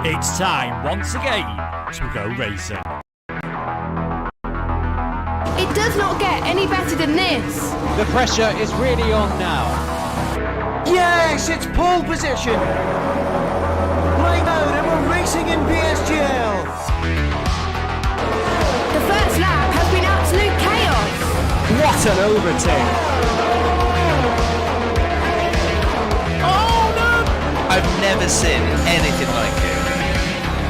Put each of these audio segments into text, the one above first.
It's time once again to go racing. It does not get any better than this. The pressure is really on now. Yes, it's pole position. Right out and we're racing in PSGL. The first lap has been absolute chaos. What an overtake! Oh no! I've never seen anything like it.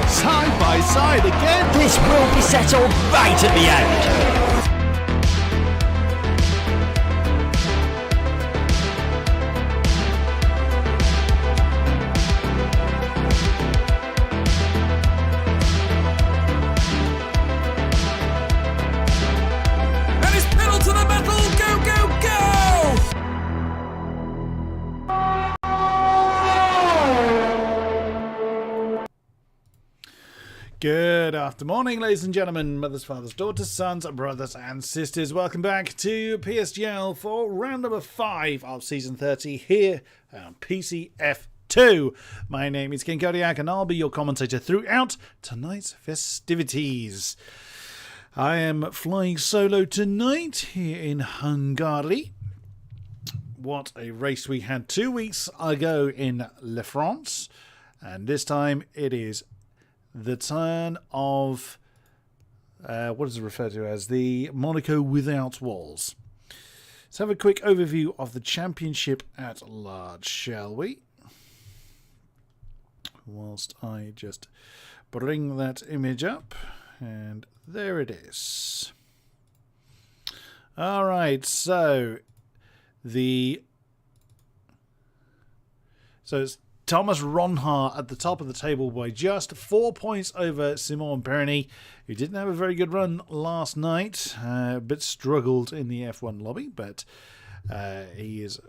Side by side again. This will be settled right at the end. Good afternoon, ladies and gentlemen, mothers, fathers, daughters, sons, brothers and sisters. Welcome back to PSGL for round number 5 of season 30 here on PCF2. My name is King Kodiak and I'll be your commentator throughout tonight's festivities. I am flying solo tonight here in Hungary. What a race we had 2 weeks ago in La France, and this time it is the turn of, what is it referred to as? The Monaco without walls. Let's have a quick overview of the championship at large, shall we? Whilst I just bring that image up. And there it is. Alright, so it's Thomas Ronhaar at the top of the table by just 4 points over Simon Perny, who didn't have a very good run last night, but struggled in the F1 lobby. But he is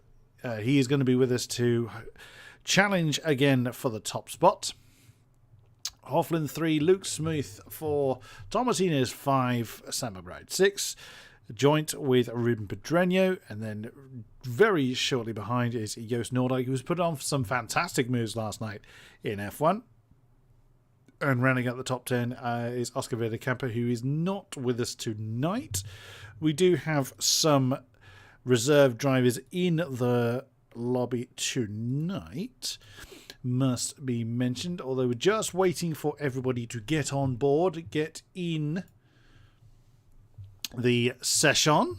going to be with us to challenge again for the top spot. Hofflin 3, Luke Smooth 4, Tom Martinez 5, Sam McBride 6. Joint with Ruben Pedreño, and then very shortly behind is Joost Noordijk, who was put on for some fantastic moves last night in F1. And rounding out the top 10 is Oscar Verdekamper, who is not with us tonight. We do have some reserve drivers in the lobby tonight, must be mentioned, although we're just waiting for everybody to get on board, get in the session.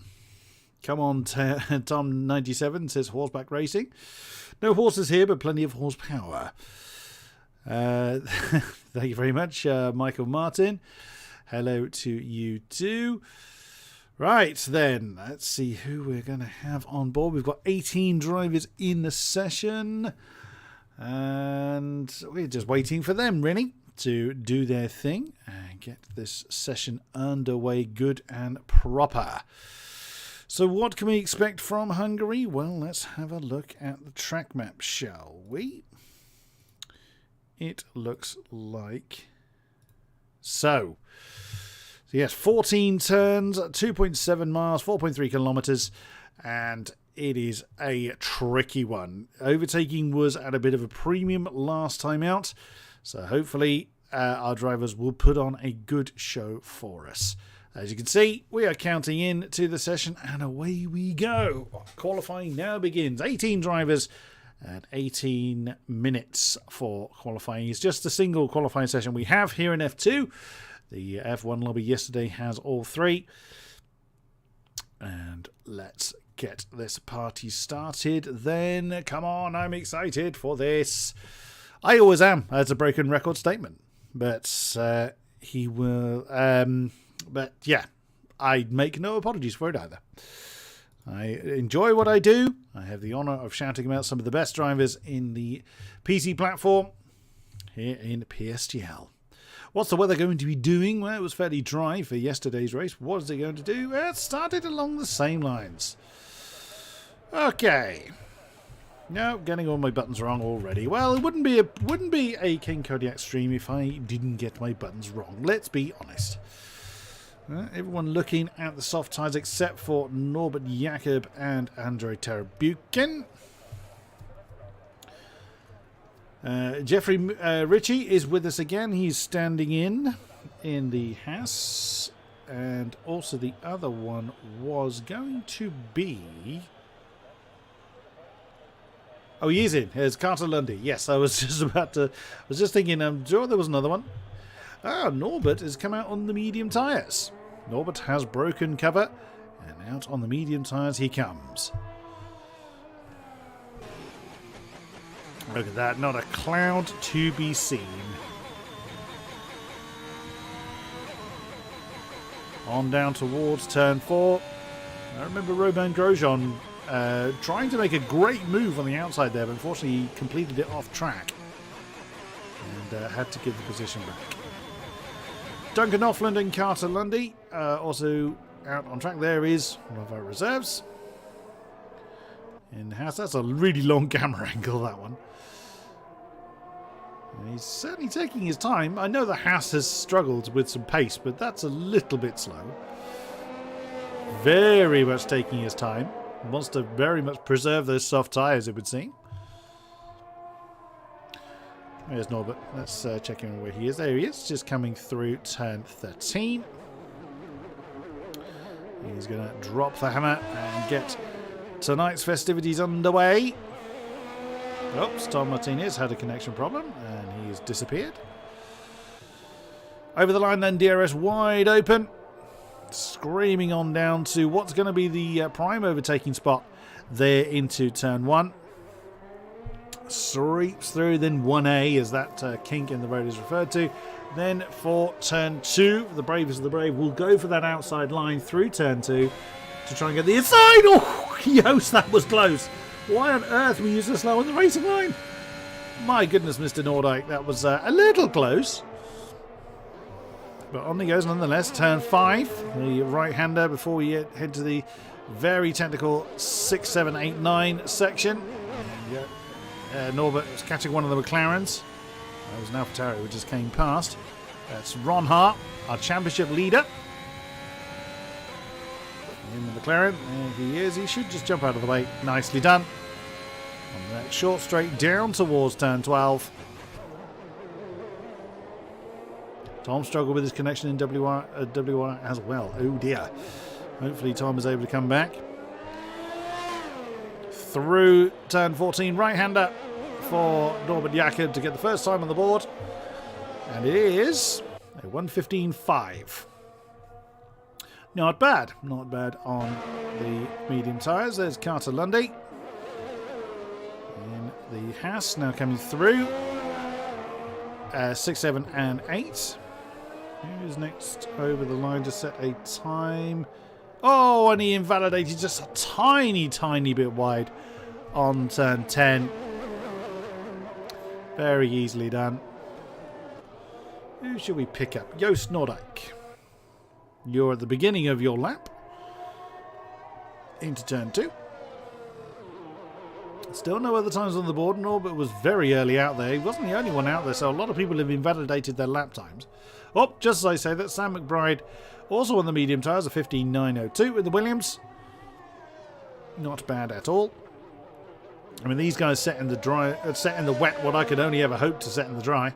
Come on, Tom97 says horseback racing. No horses here, but plenty of horsepower. Thank you very much, Michael Martin. Hello to you too. Right then, let's see who we're going to have on board. We've got 18 drivers in the session, and we're just waiting for them, really, to do their thing and get this session underway good and proper. So what can we expect from Hungary? Well, let's have a look at the track map, shall we? It looks like so. So yes, 14 turns, 2.7 miles, 4.3 kilometers, and it is a tricky one. Overtaking was at a bit of a premium last time out, so hopefully our drivers will put on a good show for us. As you can see, we are counting in to the session and away we go. Qualifying now begins. 18 drivers and 18 minutes for qualifying. It's just a single qualifying session we have here in F2. The F1 lobby yesterday has all three. And let's get this party started then. Come on, I'm excited for this. I always am. That's a broken record statement. But he will... but yeah, I make no apologies for it either. I enjoy what I do. I have the honour of shouting about some of the best drivers in the PC platform here in PSGL. What's the weather going to be doing? Well, it was fairly dry for yesterday's race. What is it going to do? Well, it started along the same lines. Okay. No, getting all my buttons wrong already. Well, it wouldn't be a King Kodiak stream if I didn't get my buttons wrong. Let's be honest. Everyone looking at the soft tyres except for Norbert Jakob and Andrei Tarabukin. Jeffrey Ritchie is with us again. He's standing in the Haas. And also the other one was going to be... Oh, he is in. Here's Carter Lundy. Yes, I was just thinking, I'm sure there was another one. Ah, Norbert has come out on the medium tyres. Norbert has broken cover. And out on the medium tyres he comes. Look at that. Not a cloud to be seen. On down towards turn 4. I remember Robin Grosjean trying to make a great move on the outside there, but unfortunately he completed it off track and had to give the position back. Duncan Offland and Carter Lundy also out on track. There is one of our reserves in the house. That's a really long camera angle, that one. And he's certainly taking his time. I know the Haas has struggled with some pace, but that's a little bit slow. Very much taking his time. Wants to very much preserve those soft tyres, it would seem. There's Norbert. Let's check in where he is. There he is, just coming through turn 13. He's going to drop the hammer and get tonight's festivities underway. Oops, Tom Martinez had a connection problem and he's disappeared. Over the line then, DRS wide open. Screaming on down to what's going to be the prime overtaking spot there into turn 1. Sweeps through, then 1A as that kink in the road is referred to. Then for turn 2, the bravest of the brave will go for that outside line through turn 2 to try and get the inside. Oh, yos, that was close. Why on earth were you so slow on the racing line? My goodness, Mr. Nordyke, that was a little close. But on he goes nonetheless. Turn 5, the right-hander before we head to the very technical 6, 7, 8, 9 section. Norbert was catching one of the McLarens. That was an AlphaTauri which just came past. That's Ron Hart, our championship leader. In the McLaren, there he is. He should just jump out of the way. Nicely done. On that short straight down towards turn 12. Tom struggled with his connection in WR as well. Oh dear. Hopefully Tom is able to come back. Through turn 14, right-hander for Norbert Jakob to get the first time on the board. And it is a 1:15.5. Not bad. Not bad on the medium tyres. There's Carter Lundy. And the Haas now coming through. 6, 7, and 8. Who's next over the line to set a time? Oh, and he invalidated just a tiny, tiny bit wide on turn 10. Very easily done. Who should we pick up? Joost Noordijk. You're at the beginning of your lap. Into turn 2. Still no other times on the board. Norbert was very early out there. He wasn't the only one out there, so a lot of people have invalidated their lap times. Oh, just as I say that, Sam McBride also on the medium tyres, a 15.902 with the Williams. Not bad at all. I mean, these guys set in the wet what I could only ever hope to set in the dry.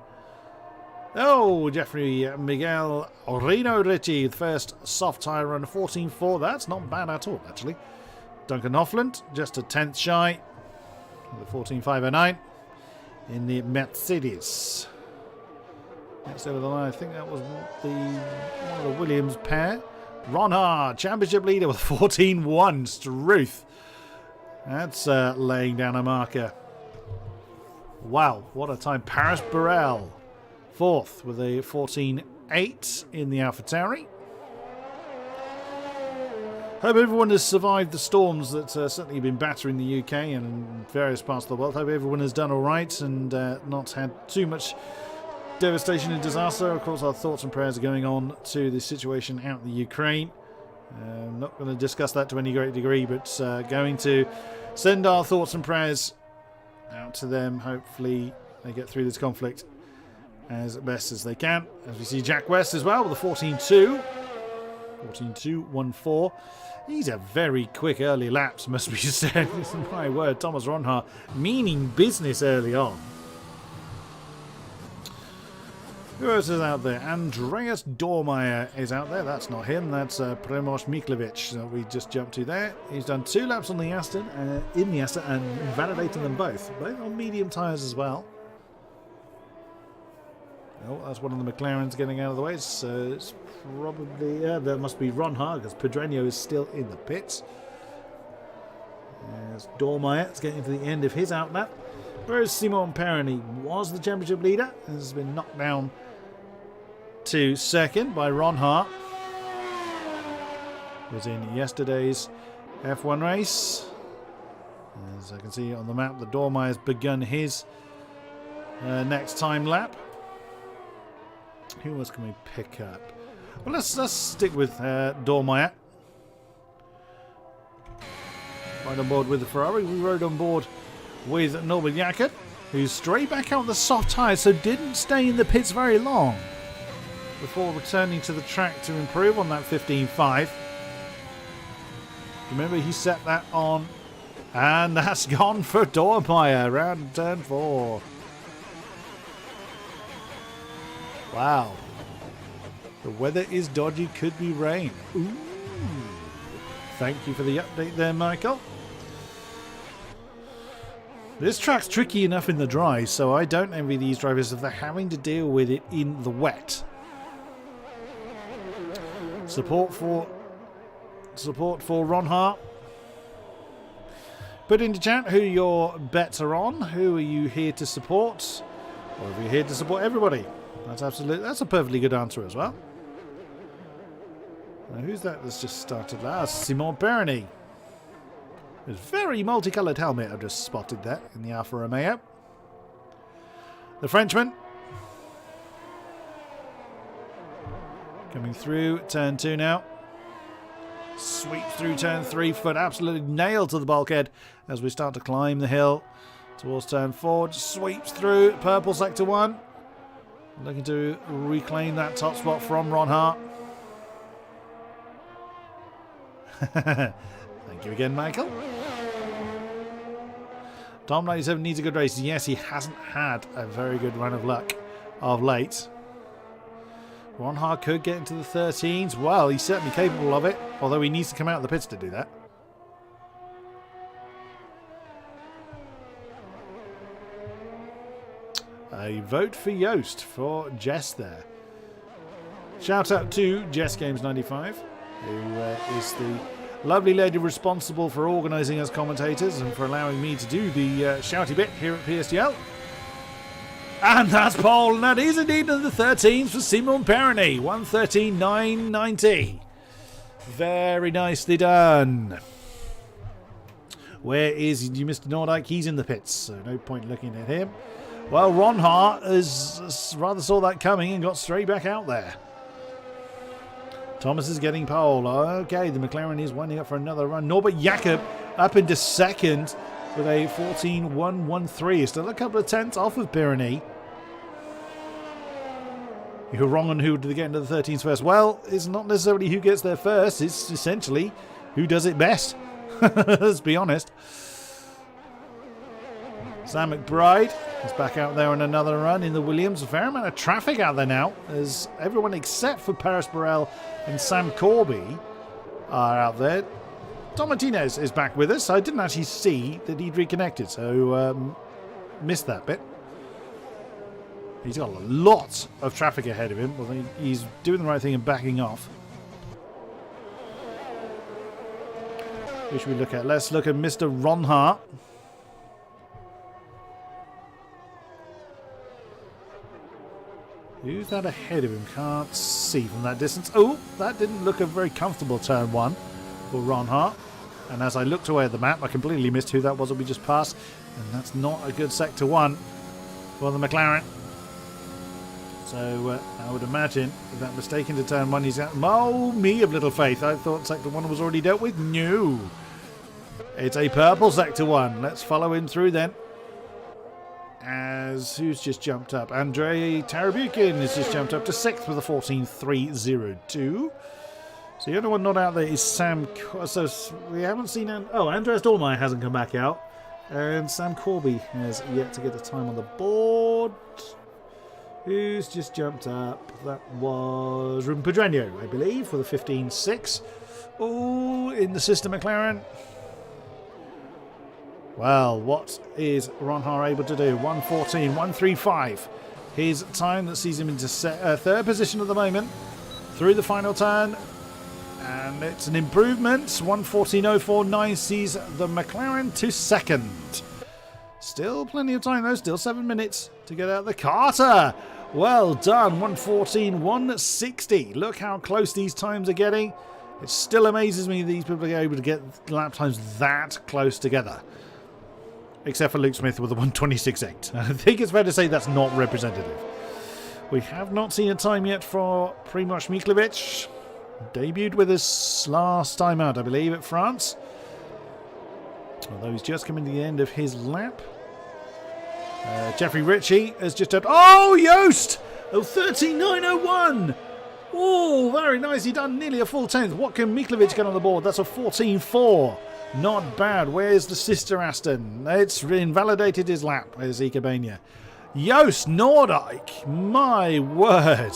Oh, Jeffrey Miguel Reno Ritchie, the first soft tyre run, 14.4. That's not bad at all, actually. Duncan Offland, just a 10th shy. The 14.509 in the Mercedes. Next over the line, I think that was one of the Williams pair. Ron Hart, championship leader with 14.1. Struth. That's laying down a marker. Wow, what a time. Paris Burrell, 4th with a 14.8 in the AlphaTauri. Hope everyone has survived the storms that certainly been battering the UK and various parts of the world. Hope everyone has done all right and not had too much devastation and disaster. Of course, our thoughts and prayers are going on to the situation out in the Ukraine. I'm not going to discuss that to any great degree, but going to send our thoughts and prayers out to them. Hopefully they get through this conflict as best as they can. As we see Jack West as well with a 14.2. 14.214. These are very quick early laps, must be said. My word, Thomas Ronhart meaning business early on. Who else is out there? Andreas Dormeyer is out there. That's not him. That's Primoz Miklovic that we just jumped to there. He's done 2 laps on the Aston, in the Aston, and validating them both on medium tyres as well. Oh, that's one of the McLarens getting out of the way. It's probably that must be Ron Hart because Pedreño is still in the pits. As Dormeyer is getting to the end of his outlap. Whereas Simon Perroni was the championship leader, has been knocked down to second by Ron Hart. Was in yesterday's F1 race. As I can see on the map, the Dormeyer has begun his next time lap. Who else can we pick up? Well, let's stick with Dormeyer. Right on board with the Ferrari. We rode on board with Norbert Jakob, who's straight back out the soft tyres, so didn't stay in the pits very long before returning to the track to improve on that 15.5. Remember, he set that on, and that's gone for Dormeyer around turn 4. Wow. The weather is dodgy, could be rain. Ooh. Thank you for the update there, Michael. This track's tricky enough in the dry, so I don't envy these drivers if they're having to deal with it in the wet. Support for Ron Hart. Put into chat who your bets are on. Who are you here to support? Or are you here to support everybody? That's a perfectly good answer as well. Now, who's that that's just started last? Simon Perroni. A very multicoloured helmet I've just spotted there in the Alfa Romeo. The Frenchman. Coming through turn 2 now. Sweeps through turn 3. Foot absolutely nailed to the bulkhead as we start to climb the hill towards turn 4. Sweeps through purple sector 1. Looking to reclaim that top spot from Ron Hart. Thank you again, Michael. Tom 97 needs a good race. Yes, he hasn't had a very good run of luck of late. Ron Hart could get into the 13s. Well, he's certainly capable of it, although he needs to come out of the pits to do that. A vote for Yost for Jess there. Shout out to Jess Games 95, who is the lovely lady responsible for organising us commentators and for allowing me to do the shouty bit here at PSGL. And that's pole, and that is indeed in the 13s for Simon Perroni. 1:13.990. Very nicely done. Where is Mr. Nordyke? He's in the pits, so no point looking at him. Well, Ron Hart has rather saw that coming and got straight back out there. Thomas is getting pole. Okay, the McLaren is winding up for another run. Norbert Jakob up into second with a 14.113. Still a couple of tenths off of Perroni. You're wrong on who to get into the 13s first. Well, it's not necessarily who gets there first. It's essentially who does it best. Let's be honest. Sam McBride is back out there on another run in the Williams. A fair amount of traffic out there now, as everyone except for Paris Burrell and Sam Corby are out there. Tom Martinez is back with us. I didn't actually see that he'd reconnected, so missed that bit. He's got a lot of traffic ahead of him. Well, he's doing the right thing and backing off. Who should we look at? Let's look at Mr. Ron Hart. Who's that ahead of him? Can't see from that distance. Oh, that didn't look a very comfortable turn 1 for Ron Hart. And as I looked away at the map, I completely missed who that was that we just passed. And that's not a good sector 1 for the McLaren. So I would imagine with that mistake into turn 1, he's out. Oh, me of little faith. I thought sector 1 was already dealt with. No. It's a purple sector 1. Let's follow him through then. As who's just jumped up? Andrei Tarabukin has just jumped up to 6th with a 14.302. So the only one not out there is Sam. So we haven't seen. Andreas Dormeyer hasn't come back out, and Sam Corby has yet to get a time on the board. Who's just jumped up? That was Pedreño, I believe, for the 15.6. Oh, in the system, McLaren. Well, what is Ronhar able to do? 1:14, 1:35. His time that sees him into third position at the moment. Through the final turn. And it's an improvement. 1:14.049 sees the McLaren to second. Still plenty of time though. Still 7 minutes to get out the Carter. Well done. 1:14, 1:60. Look how close these times are getting. It still amazes me these people are able to get lap times that close together. Except for Luke Smith with the 1:26.8. I think it's fair to say that's not representative. We have not seen a time yet for Primož Miklovic. Debuted with us last time out, I believe, at France. Although he's just coming to the end of his lap. Jeffrey Ritchie has just done... Oh, Yost! Oh, 13.901! Oh, very nicely done. Nearly a full 10th. What can Miklovic get on the board? That's a 14.4. Not bad. Where's the sister Aston? It's invalidated his lap. Where's Ika Bania? Joost Noordijk. My word.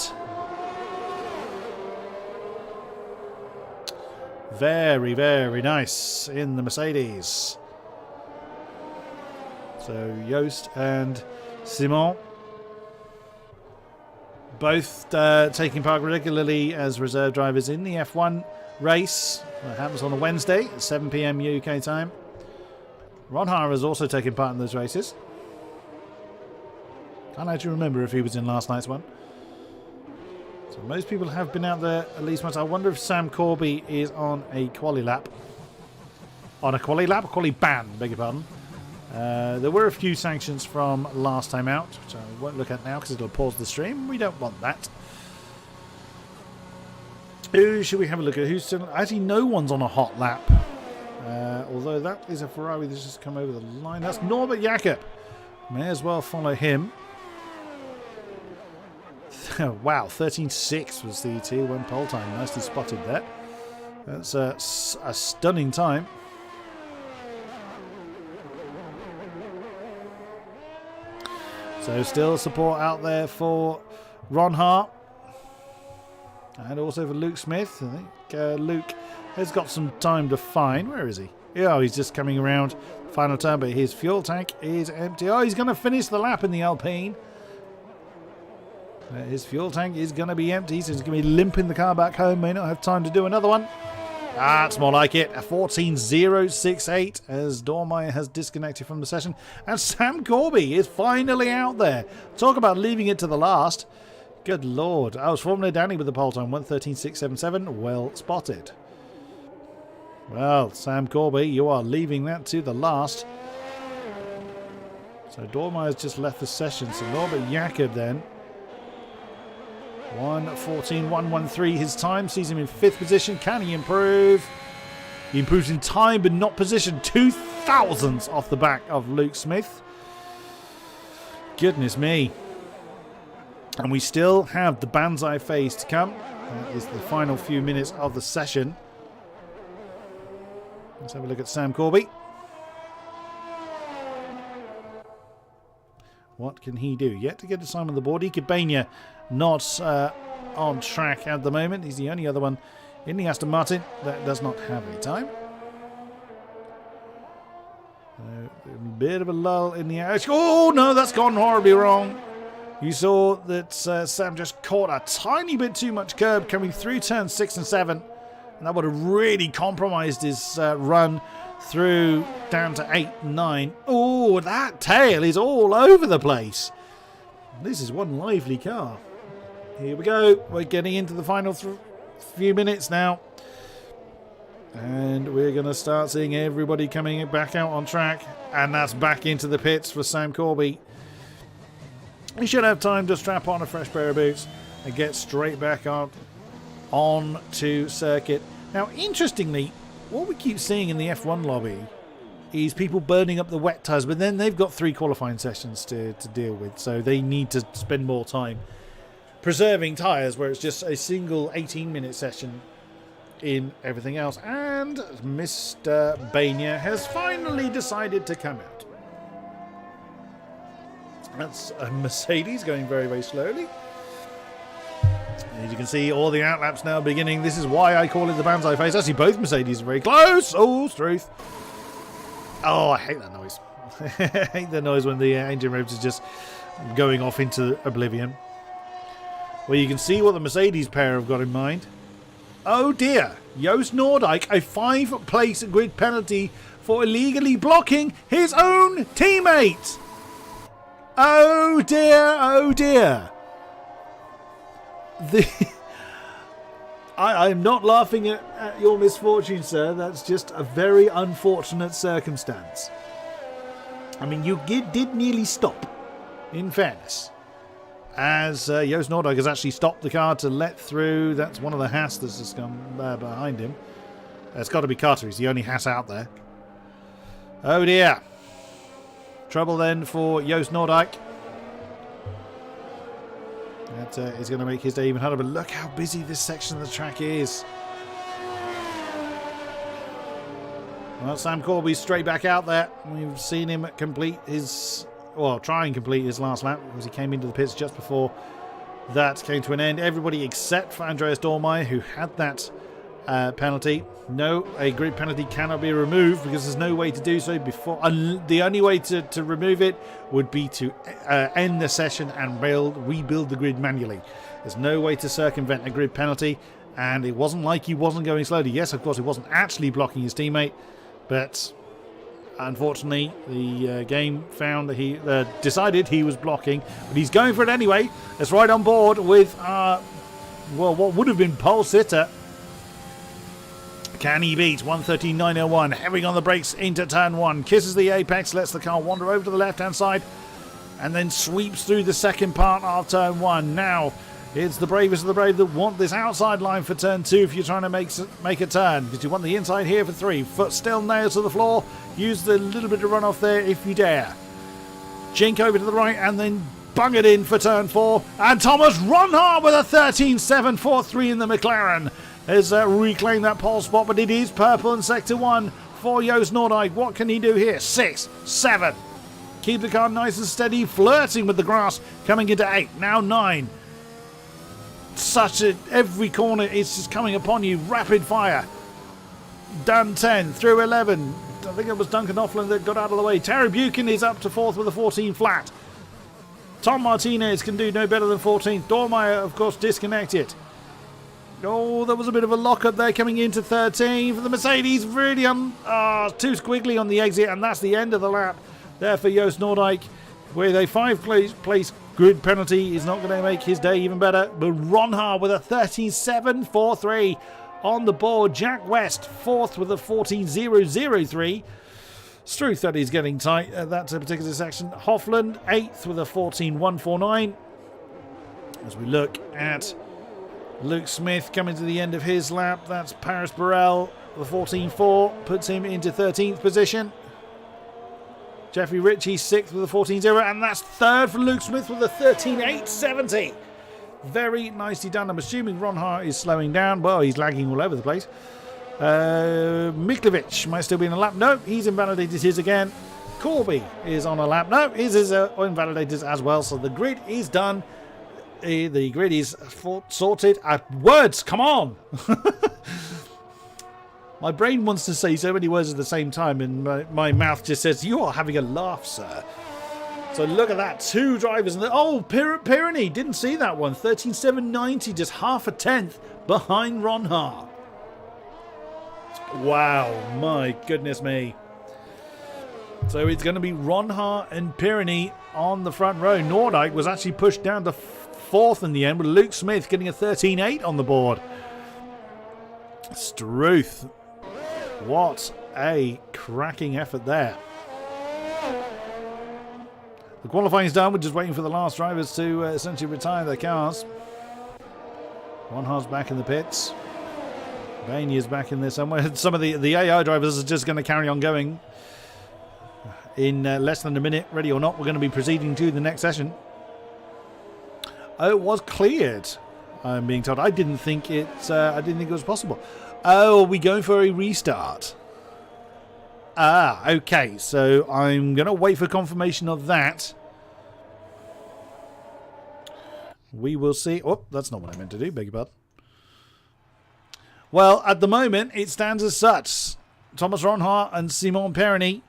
Very, very nice in the Mercedes. So Joost and Simon both taking part regularly as reserve drivers in the F1 race. That happens on a Wednesday at 7 PM UK time. Ronhar has also taken part in those races. Can't actually remember if he was in last night's one. So most people have been out there at least once. I wonder if Sam Corby is on a quali lap. On a quali lap? Quali ban, beg your pardon. There were a few sanctions from last time out, which I won't look at now because it'll pause the stream. We don't want that. Who should we have a look at? Who's still... Actually, no one's on a hot lap. Although that is a Ferrari that's just come over the line. That's Norbert Jakob. May as well follow him. Wow, 13.6 was the T1 pole time. Nicely spotted there. That's a stunning time. So still support out there for Ronhar. And also for Luke Smith. I think Luke has got some time to find. Where is he? Yeah, he's just coming around final turn, but his fuel tank is empty. Oh, he's going to finish the lap in the Alpine. His fuel tank is going to be empty, so he's going to be limping the car back home. May not have time to do another one. That's more like it. A 14.068 as Dormeyer has disconnected from the session. And Sam Corby is finally out there. Talk about leaving it to the last. Good Lord. I was Formula Danny with the pole time. 1:13.677. Well spotted. Well, Sam Corby, you are leaving that to the last. So Dormeyer's just left the session. So Norbert Jakob then. 1:14.113 his time, sees him in 5th position. Can he improve? He improves in time but not position. 2 thousandths off the back of Luke Smith. Goodness me. And we still have the Banzai phase to come. That is the final few minutes of the session. Let's have a look at Sam Corby. What can he do? Yet to get a time on the board. Ikebania not on track at the moment. He's the only other one in the Aston Martin that does not have a time. A bit of a lull in the action. Oh no, that's gone horribly wrong. You saw that Sam just caught a tiny bit too much curb coming through turns 6 and 7. And that would have really compromised his run through down to 8 and 9. Oh, that tail is all over the place. This is one lively car. Here we go. We're getting into the final few minutes now. And we're going to start seeing everybody coming back out on track. And that's back into the pits for Sam Corby. He should have time to strap on a fresh pair of boots and get straight back up on to circuit. Now, interestingly, what we keep seeing in the F1 lobby is people burning up the wet tyres, but then they've got 3 qualifying sessions to deal with, so they need to spend more time preserving tyres, where it's just a single 18-minute session in everything else. And Mr. Bania has finally decided to come out. That's a Mercedes going very, very slowly. As you can see, all the outlaps now beginning. This is why I call it the Banzai phase. Actually, both Mercedes are very close. Oh, Struth. Oh, I hate that noise. I hate the noise when the engine revs is just going off into oblivion. Well, you can see what the Mercedes pair have got in mind. Oh dear. Joost Noordijk, a 5-place grid penalty for illegally blocking his own teammate. Oh dear, oh dear. I'm not laughing at your misfortune, sir. That's just a very unfortunate circumstance. I mean, you did nearly stop, in fairness. As Joost Noordijk has actually stopped the car to let through. That's one of the Haas that's just come behind him. It's got to be Carter. He's the only Haas out there. Oh dear. Trouble then for Joost Noordijk. That is going to make his day even harder. But look how busy this section of the track is. Well, Sam Corby's straight back out there. We've seen him complete his... Well, try and complete his last lap because he came into the pits just before that came to an end. Everybody except for Andreas Dormeyer, who had that penalty. No, a grid penalty cannot be removed because there's no way to do so before. The only way to remove it would be to end the session and rebuild the grid manually. There's no way to circumvent a grid penalty, and it wasn't like he wasn't going slowly. Yes, of course, he wasn't actually blocking his teammate, but unfortunately, the game found that he decided he was blocking, but he's going for it anyway. It's right on board with, what would have been pole sitter. Can he beat 1:13.901? Heavy on the brakes into turn 1. Kisses the apex, lets the car wander over to the left-hand side, and then sweeps through the second part of turn 1. Now, it's the bravest of the brave that want this outside line for turn 2 if you're trying to make a turn. Because you want the inside here for 3. Foot still nailed to the floor. Use the little bit of runoff there if you dare. Jink over to the right and then bung it in for turn 4. And Thomas Ronhart with a 13.743 in the McLaren has reclaimed that pole spot. But it is purple in sector 1 for Joost Noordijk. What can he do here? 6, 7. Keep the car nice and steady. Flirting with the grass. Coming into 8. Now 9. Every corner is just coming upon you. Rapid fire. Done 10. Through 11. I think it was Duncan Offland that got out of the way. Terry Buchan is up to 4th with a 14 flat. Tom Martinez can do no better than 14th. Dormeyer, of course, disconnected. Oh, there was a bit of a lock-up there coming into 13 for the Mercedes. Really too squiggly on the exit, and that's the end of the lap there for Joost Noordijk. With a 5-place grid penalty is not going to make his day even better. But Ronhart with a 13.743 on the board. Jack West 4th with a 14.003. Struth, that is getting tight at that particular section. Hofland 8th with a 14.149. As we look at Luke Smith coming to the end of his lap, that's Paris Burrell, the 14.4, puts him into 13th position. Jeffrey Ritchie 6th with a 14.0, and that's 3rd for Luke Smith with a 13.870. Very nicely done. I'm assuming Ronhart is slowing down. Well, he's lagging all over the place. Miklovic might still be in a lap. No, he's invalidated his again. Corby is on a lap. No, his is invalidated as well. So the grid is done. The grid is sorted. Words, come on! My brain wants to say so many words at the same time, and my mouth just says, "You are having a laugh, sir." So look at that. 2 drivers. Pirani. Didn't see that one. 13.790, just half a tenth behind Ronhart. Wow, my goodness me. So it's going to be Ronhart and Pirani on the front row. Noordijk was actually pushed down to 4th in the end, with Luke Smith getting a 13.8 on the board. Struth. What a cracking effort there. The qualifying's done. We're just waiting for the last drivers to essentially retire their cars. Ronhart's back in the pits. Bainey's back in there somewhere. Some of the AI drivers are just going to carry on going. In less than a minute, ready or not, we're going to be proceeding to the next session. Oh, it was cleared, I'm being told. I didn't think it was possible. Oh, are we going for a restart? Ah, okay. So I'm going to wait for confirmation of that. We will see. Oh, that's not what I meant to do. Beg your pardon. Well, at the moment, it stands as such. Thomas Ronhart and Simon Perroni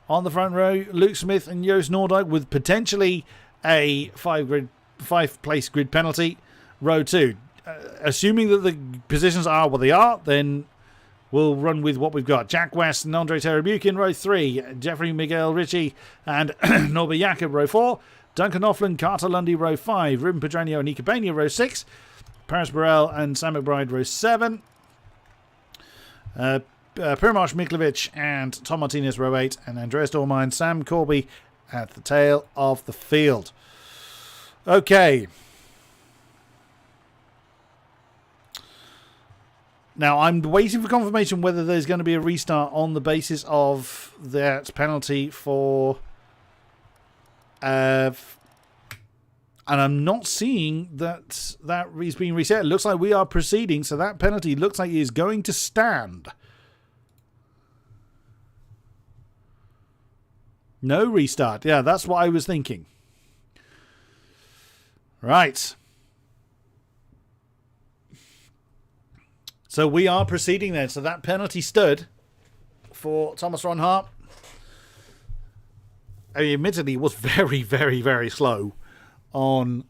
on the front row. Luke Smith and Joost Noordijk with potentially a five-place grid penalty. Row 2. Assuming that the positions are what they are, then we'll run with what we've got. Jack West and Andre Terabuk row 3. Jeffrey Miguel Ritchie and Norbert Jakob row 4. Duncan Offland, Carter Lundy row 5. Ruben Pedranio and Nika Bania row 6. Paris Burrell and Sam McBride row 7. Primož Miklovic and Tom Martinez row 8. And Andreas Dormer and Sam Corby at the tail of the field. Okay. Now, I'm waiting for confirmation whether there's going to be a restart on the basis of that penalty for... and I'm not seeing that is being reset. It looks like we are proceeding, so that penalty looks like it is going to stand. No restart. Yeah, that's what I was thinking. Right. So we are proceeding then. So that penalty stood for Thomas Ronhart. I mean, admittedly, it was very, very, very slow on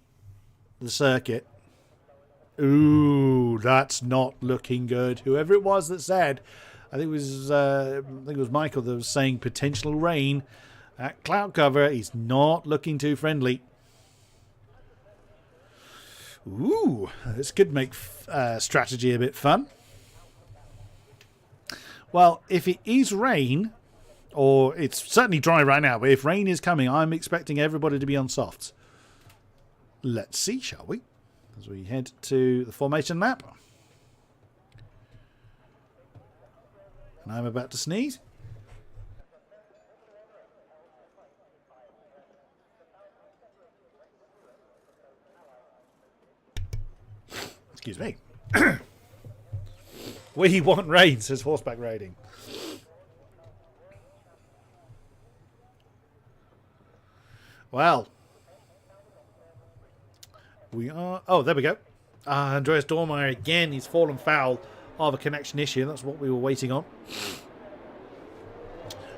the circuit. Ooh, that's not looking good. Whoever it was that said, I think it was Michael that was saying potential rain. That cloud cover is not looking too friendly. Ooh, this could make strategy a bit fun. Well, if it is rain, or it's certainly dry right now, but if rain is coming, I'm expecting everybody to be on softs. Let's see, shall we? As we head to the formation map. And I'm about to sneeze. Excuse me. We want rain, says Horseback Riding. Well, we are... Oh, there we go. Andreas Dormer again. He's fallen foul of a connection issue. That's what we were waiting on.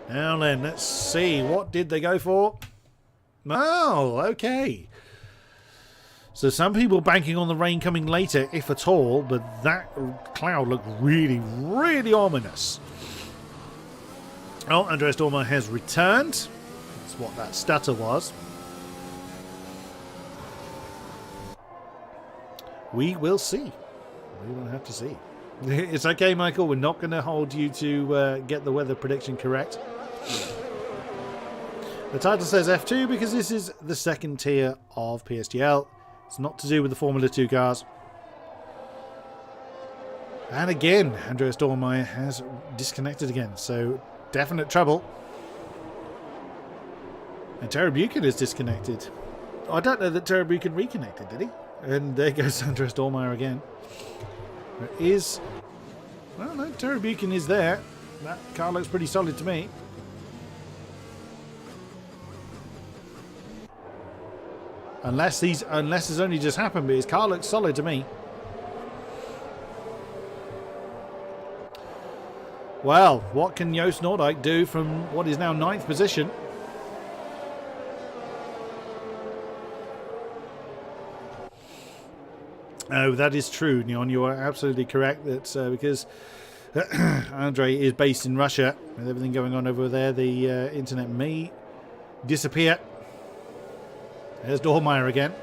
Now then, let's see. What did they go for? Oh, okay. So some people banking on the rain coming later, if at all, but that cloud looked really, really ominous. Oh, Andreas Dormer has returned. That's what that stutter was. We will see. We will have to see. It's okay, Michael. We're not going to hold you to get the weather prediction correct. The title says F2 because this is the second tier of PSGL. It's not to do with the Formula 2 cars. And again, Andreas Dormer has disconnected again. So, definite trouble. And Terabuk is disconnected. I don't know that Terabuk reconnected, did he? And there goes Andreas Dormer again. There is... Well, no, Terabuk is there. That car looks pretty solid to me. Unless it's only just happened, but his car looks solid to me. Well, what can Joost Noordijk do from what is now 9th position? Oh, that is true, Neon. You are absolutely correct. That's because Andre is based in Russia. With everything going on over there, the internet may disappear. There's Dormeyer again.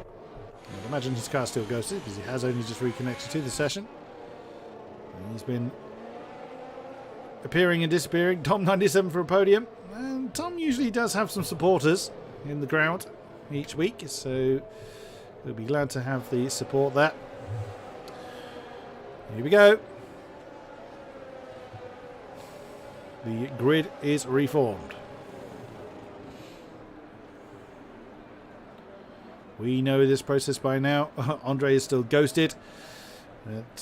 I'd imagine his car still ghosted because he has only just reconnected to the session. And he's been appearing and disappearing. Tom 97 for a podium. And Tom usually does have some supporters in the ground each week, so we'll be glad to have the support there. Here we go. The grid is reformed. We know this process by now. Andre is still ghosted.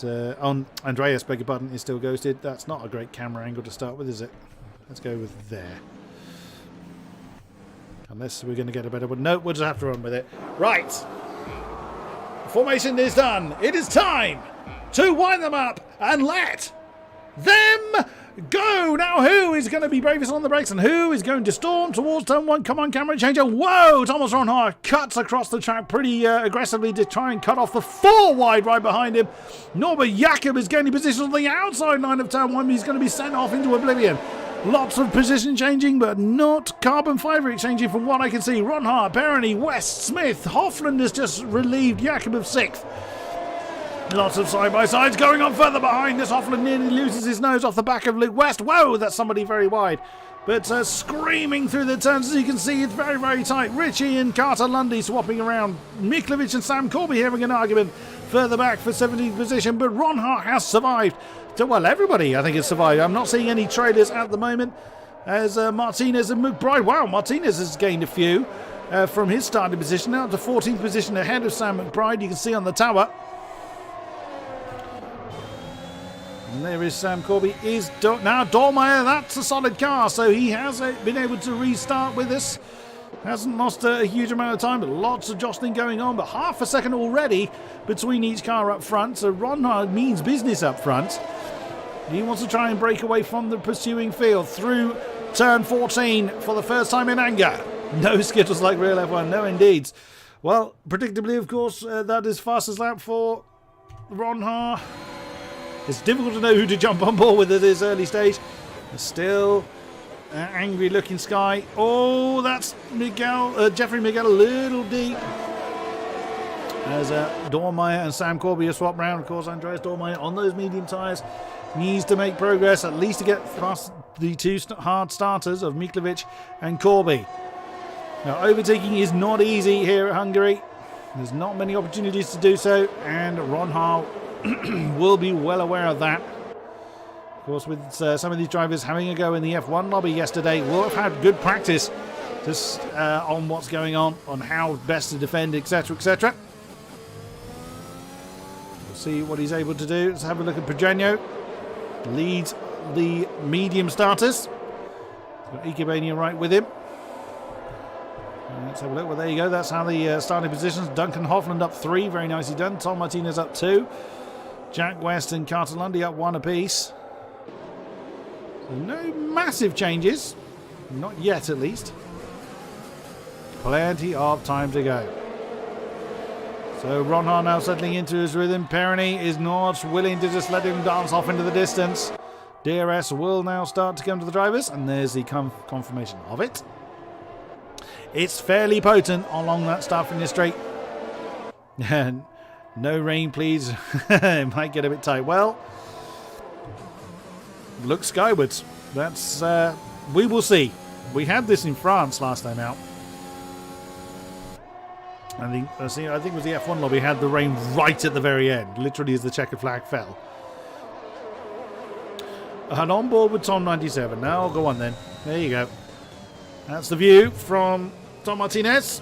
Andreas, beg your pardon, is still ghosted. That's not a great camera angle to start with, is it? Let's go with there. Unless we're going to get a better one. No, we'll just have to run with it. Right. Formation is done. It is time to wind them up and let them go. Now, who is going to be bravest on the brakes and who is going to storm towards turn 1? Come on, camera changer. Whoa, Thomas Ronhaar cuts across the track pretty aggressively to try and cut off the 4 wide right behind him. Norbert Jakob is gaining position on the outside line of turn 1. He's going to be sent off into oblivion. Lots of position changing, but not carbon fibre exchanging from what I can see. Ronhaar, Perroni, West, Smith, Hoffland has just relieved Jakob of 6th. Lots of side-by-sides going on further behind. This Hoffland nearly loses his nose off the back of Luke West. Whoa, that's somebody very wide. But screaming through the turns, as you can see, it's very, very tight. Ritchie and Carter Lundy swapping around. Miklovic and Sam Corby having an argument further back for 17th position. But Ronhaar has survived. So, well, everybody, I think, has survived. I'm not seeing any trailers at the moment. As Martinez and McBride. Wow, Martinez has gained a few from his starting position. Now to 14th position ahead of Sam McBride. You can see on the tower. And there is Sam Corby. Now Dormeyer, that's a solid car, so he has been able to restart with us. Hasn't lost a huge amount of time, but lots of jostling going on. But half a second already between each car up front, so Ronhaar means business up front. He wants to try and break away from the pursuing field through turn 14 for the first time in anger. No skittles like real F1, no indeeds. Well, predictably, of course, that is fastest lap for Ronhaar. It's difficult to know who to jump on board with at this early stage. Still, angry looking Sky. Oh, that's Jeffrey Miguel a little deep. As Dormeyer and Sam Corby are swapped round. Of course, Andreas Dormeyer on those medium tyres needs to make progress, at least to get past the 2 hard starters of Miklovic and Corby. Now, overtaking is not easy here at Hungary. There's not many opportunities to do so, and Ronhaar will be well aware of that. Of course, with some of these drivers having a go in the F1 lobby yesterday, will have had good practice just on what's going on how best to defend, etc., etc. We'll see what he's able to do. Let's have a look at Pedreño. Leads the medium starters. Got Ikebania right with him. Let's have a look. Well, there you go. That's how the starting positions. Duncan Hoffland up 3. Very nicely done. Tom Martinez up 2. Jack West and Carter Lundy up 1 apiece. So no massive changes. Not yet, at least. Plenty of time to go. So Ronhaar now settling into his rhythm. Perroni is not willing to just let him dance off into the distance. DRS will now start to come to the drivers, and there's the confirmation of it. It's fairly potent along that start-finish straight. No rain, please. It might get a bit tight. Well, look skywards. That's we will see. We had this in France last time out. I think it was the F1 lobby had the rain right at the very end, literally as the checkered flag fell. And on board with Tom 97. Now go on then. There you go. That's the view from Tom Martinez.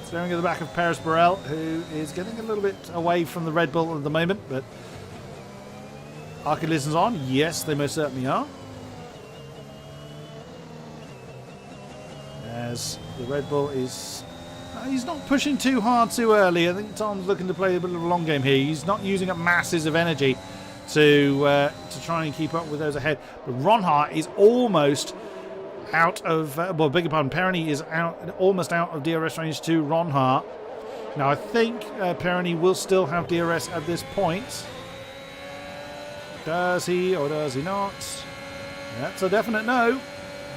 Staring at the back of Paris Burrell, who is getting a little bit away from the Red Bull at the moment, but are collisions on? Yes, they most certainly are. As the Red Bull is... he's not pushing too hard too early. I think Tom's looking to play a bit of a long game here. He's not using up masses of energy to try and keep up with those ahead. But Ronhaar is almost out of... beg your pardon, Perroni is almost out of DRS range to Ronhaar. Now, I think Perroni will still have DRS at this point. Does he or does he not? That's a definite no.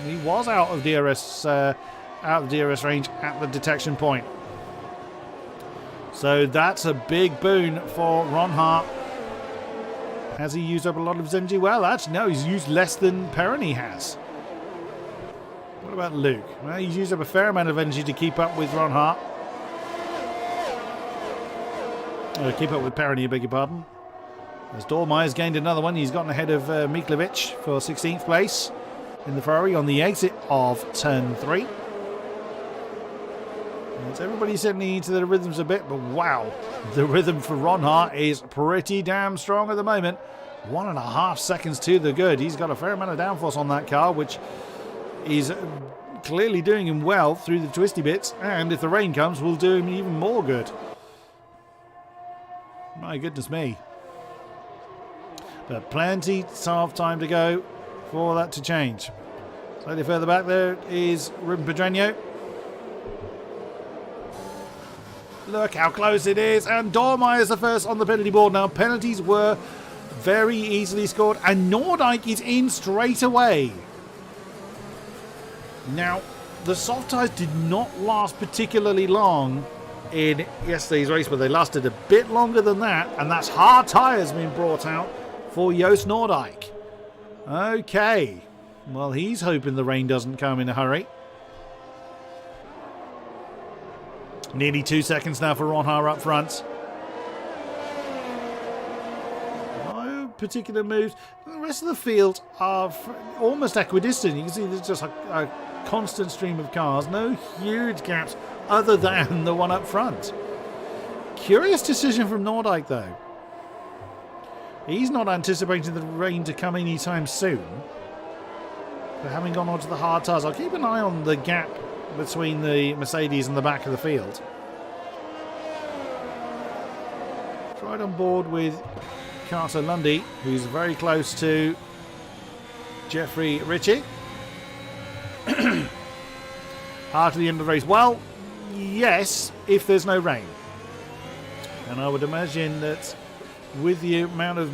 He was out of DRS range at the detection point. So that's a big boon for Ronhaar. Has he used up a lot of his energy? Well, actually, no, he's used less than Perroni has. What about Luke? Well, he's used up a fair amount of energy to keep up with Ronhaar. Keep up with Perroni, I beg your pardon. As Dormeyer's gained another one, he's gotten ahead of Miklovic for 16th place in the Ferrari on the exit of turn 3. It's everybody settling into their rhythms a bit, but wow, the rhythm for Ronhaar is pretty damn strong at the moment. 1.5 seconds to the good. He's got a fair amount of downforce on that car, which is clearly doing him well through the twisty bits, and if the rain comes, will do him even more good. My goodness me. But plenty of time to go for that to change. Slightly further back there is Ruben Pedreño. Look how close it is, and Dormeyer's the first on the penalty board. Now, penalties were very easily scored, and Nordyke is in straight away. Now, the soft tyres did not last particularly long in yesterday's race, but they lasted a bit longer than that, and that's hard tyres being brought out for Joost Nordyke. Okay, well, he's hoping the rain doesn't come in a hurry. Nearly 2 seconds now for Ron Haar up front. No particular moves. The rest of the field are almost equidistant. You can see there's just a constant stream of cars. No huge gaps other than the one up front. Curious decision from Nordyke, though. He's not anticipating the rain to come anytime soon. But having gone onto the hard tyres, I'll keep an eye on the gap between the Mercedes and the back of the field. Right on board with Carter Lundy, who's very close to Jeffrey Ritchie. Hard to the end of the race. Well, yes, if there's no rain. And I would imagine that with the amount of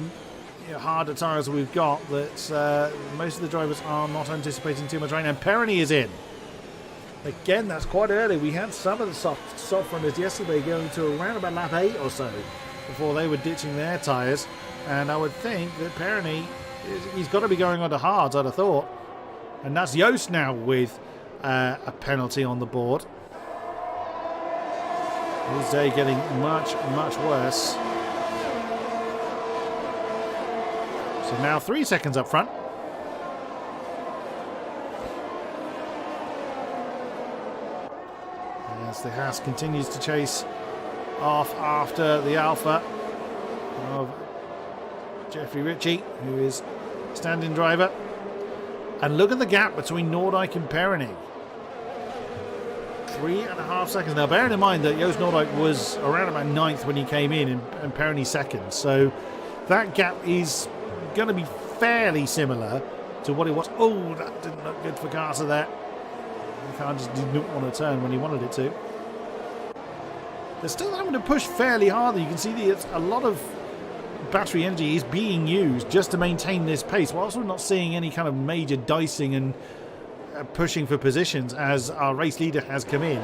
harder tyres we've got, that most of the drivers are not anticipating too much rain. And Perroni is in. Again, that's quite early. We had some of the soft runners yesterday going to around about lap 8 or so before they were ditching their tyres. And I would think that Perroni, he's got to be going on to hards, I'd have thought. And that's Joost now with a penalty on the board. His day getting much, much worse. So now 3 seconds up front. As the Haas continues to chase off after the Alpha of Jeffrey Ritchie, who is standing driver. And look at the gap between Nordyke and Perroni. 3.5 seconds. Now, bearing in mind that Joost Nordyke was around about 9th when he came in and Perroni 2nd. So that gap is going to be fairly similar to what it was. Oh, that didn't look good for Carter there. The car just did not want to turn when he wanted it to. They're still having to push fairly hard. You can see that a lot of battery energy is being used just to maintain this pace, whilst we're not seeing any kind of major dicing and pushing for positions as our race leader has come in.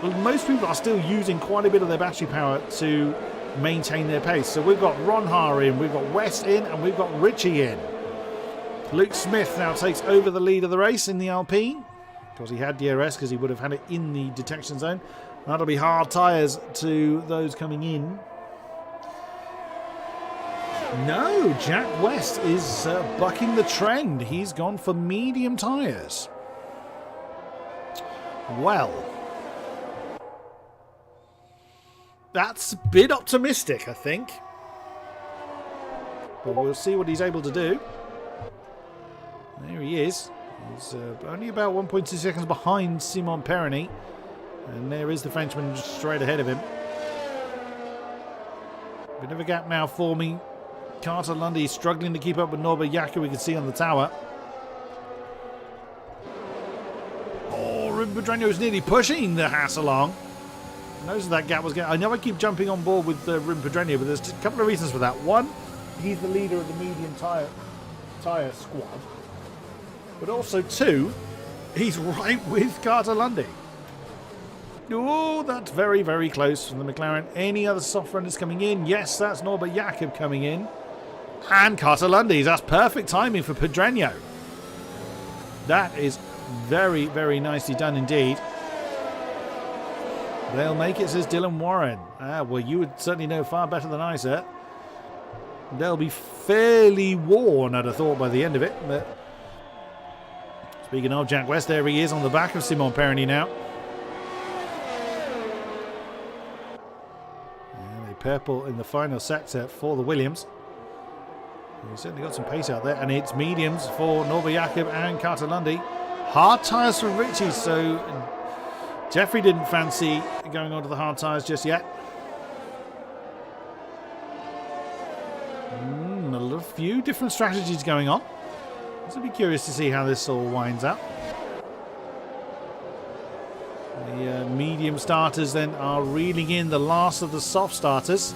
Well, most people are still using quite a bit of their battery power to maintain their pace. So we've got Ron Haar in, we've got West in, and we've got Ritchie in. Luke Smith now takes over the lead of the race in the Alpine, because he had DRS, because he would have had it in the detection zone. That'll be hard tyres to those coming in. No, Jack West is bucking the trend. He's gone for medium tyres. Well, that's a bit optimistic, I think. But we'll see what he's able to do. There he is. He's only about 1.2 seconds behind Simon Perroni. And there is the Frenchman just straight ahead of him. Bit of a gap now forming. Carter Lundy struggling to keep up with Norbert Jacker, we can see on the tower. Oh, Ruben Pedreño is nearly pushing the Haas along. Knows that gap was getting. I know I keep jumping on board with Ruben Pedreño, but there's a couple of reasons for that. One, he's the leader of the medium tyre squad. But also, two, he's right with Carter Lundy. Oh, that's very, very close from the McLaren. Any other soft runners coming in? Yes, that's Norbert Jakob coming in. And Carter Lundy. That's perfect timing for Pedreño. That is very, very nicely done indeed. They'll make it, says Dylan Warren. Well, you would certainly know far better than I, sir. They'll be fairly worn, I'd have thought, by the end of it. But speaking of Jack West, there he is on the back of Simon Perroni now. Purple in the final sector for the Williams. He's certainly got some pace out there, and it's mediums for Norbert Jakob and Carter Lundy. Hard tyres for Ritchie, so Jeffrey didn't fancy going on to the hard tyres just yet. A few different strategies going on. So I'll be curious to see how this all winds up. The medium starters then are reeling in the last of the soft starters.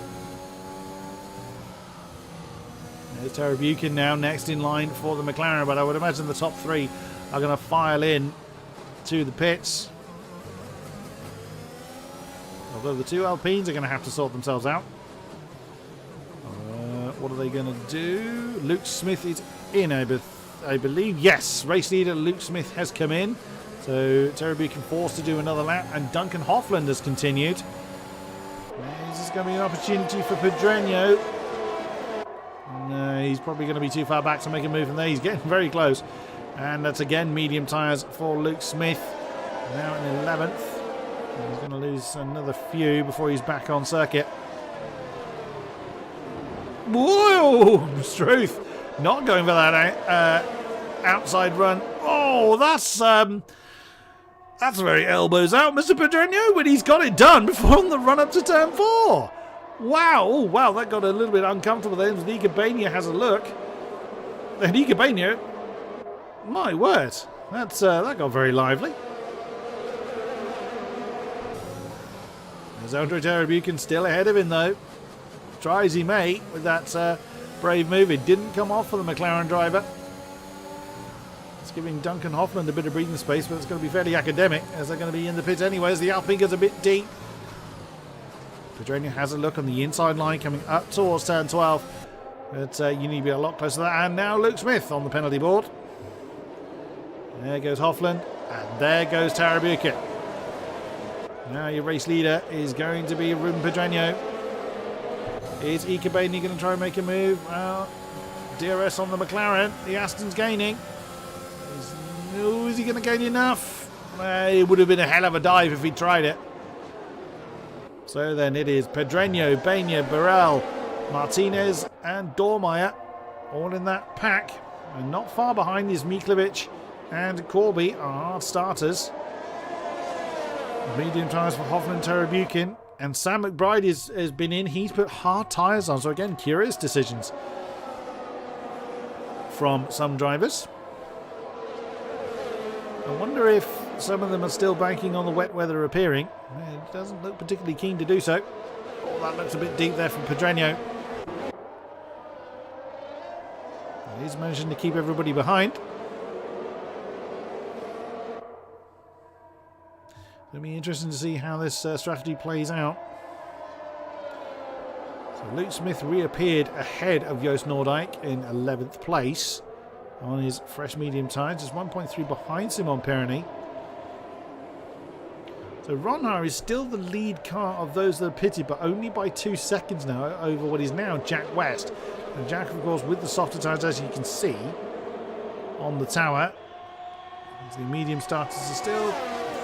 There's Terry Buchan now next in line for the McLaren, but I would imagine the top three are going to file in to the pits. Although the two Alpines are going to have to sort themselves out. What are they going to do? Luke Smith is in, I believe. Yes, race leader Luke Smith has come in. So Terry Buchan forced to do another lap, and Duncan Hoffland has continued. This is going to be an opportunity for Pedreño. No, he's probably going to be too far back to make a move from there. He's getting very close. And that's again medium tyres for Luke Smith. Now in 11th. He's going to lose another few before he's back on circuit. Whoa! Struth not going for that outside run. Oh, that's very elbows out, Mr. Pedreño, but he's got it done before on the run up to turn 4. Wow, oh, wow, that got a little bit uncomfortable then. Igabania has a look. And Igabania, my word, that got very lively. There's Andre Terry Buchan still ahead of him though. Try as he may with that brave move. It didn't come off for the McLaren driver. It's giving Duncan Hoffland a bit of breathing space, but it's going to be fairly academic as they're going to be in the pit anyway as the Alpine goes a bit deep. Pedreño has a look on the inside line coming up towards turn 12. But you need to be a lot closer to that. And now Luke Smith on the penalty board. There goes Hoffland. And there goes Terry Buchan. Now your race leader is going to be Ruben Pedreño. Is Ikebani going to try and make a move? Well, DRS on the McLaren. The Aston's gaining. Is he going to gain enough? It would have been a hell of a dive if he tried it. So then it is Pedreño, Baña, Burrell, Martinez and Dormeyer all in that pack. And not far behind is Miklovic and Corby are starters. Medium tyres for Hoffman, Terry Buchan. And Sam McBride has been in. He's put hard tyres on. So again, curious decisions from some drivers. I wonder if some of them are still banking on the wet weather appearing. It doesn't look particularly keen to do so. Oh, that looks a bit deep there from Pedreño. He's managing to keep everybody behind. It'll be interesting to see how this strategy plays out. So Luke Smith reappeared ahead of Joost Noordijk in 11th place on his fresh medium tyres, just 1.3 behind Simon Perroni. So Ronhaar is still the lead car of those that are pitted, but only by 2 seconds now over what is now Jack West. And Jack, of course, with the softer tyres, as you can see on the tower. As the medium starters are still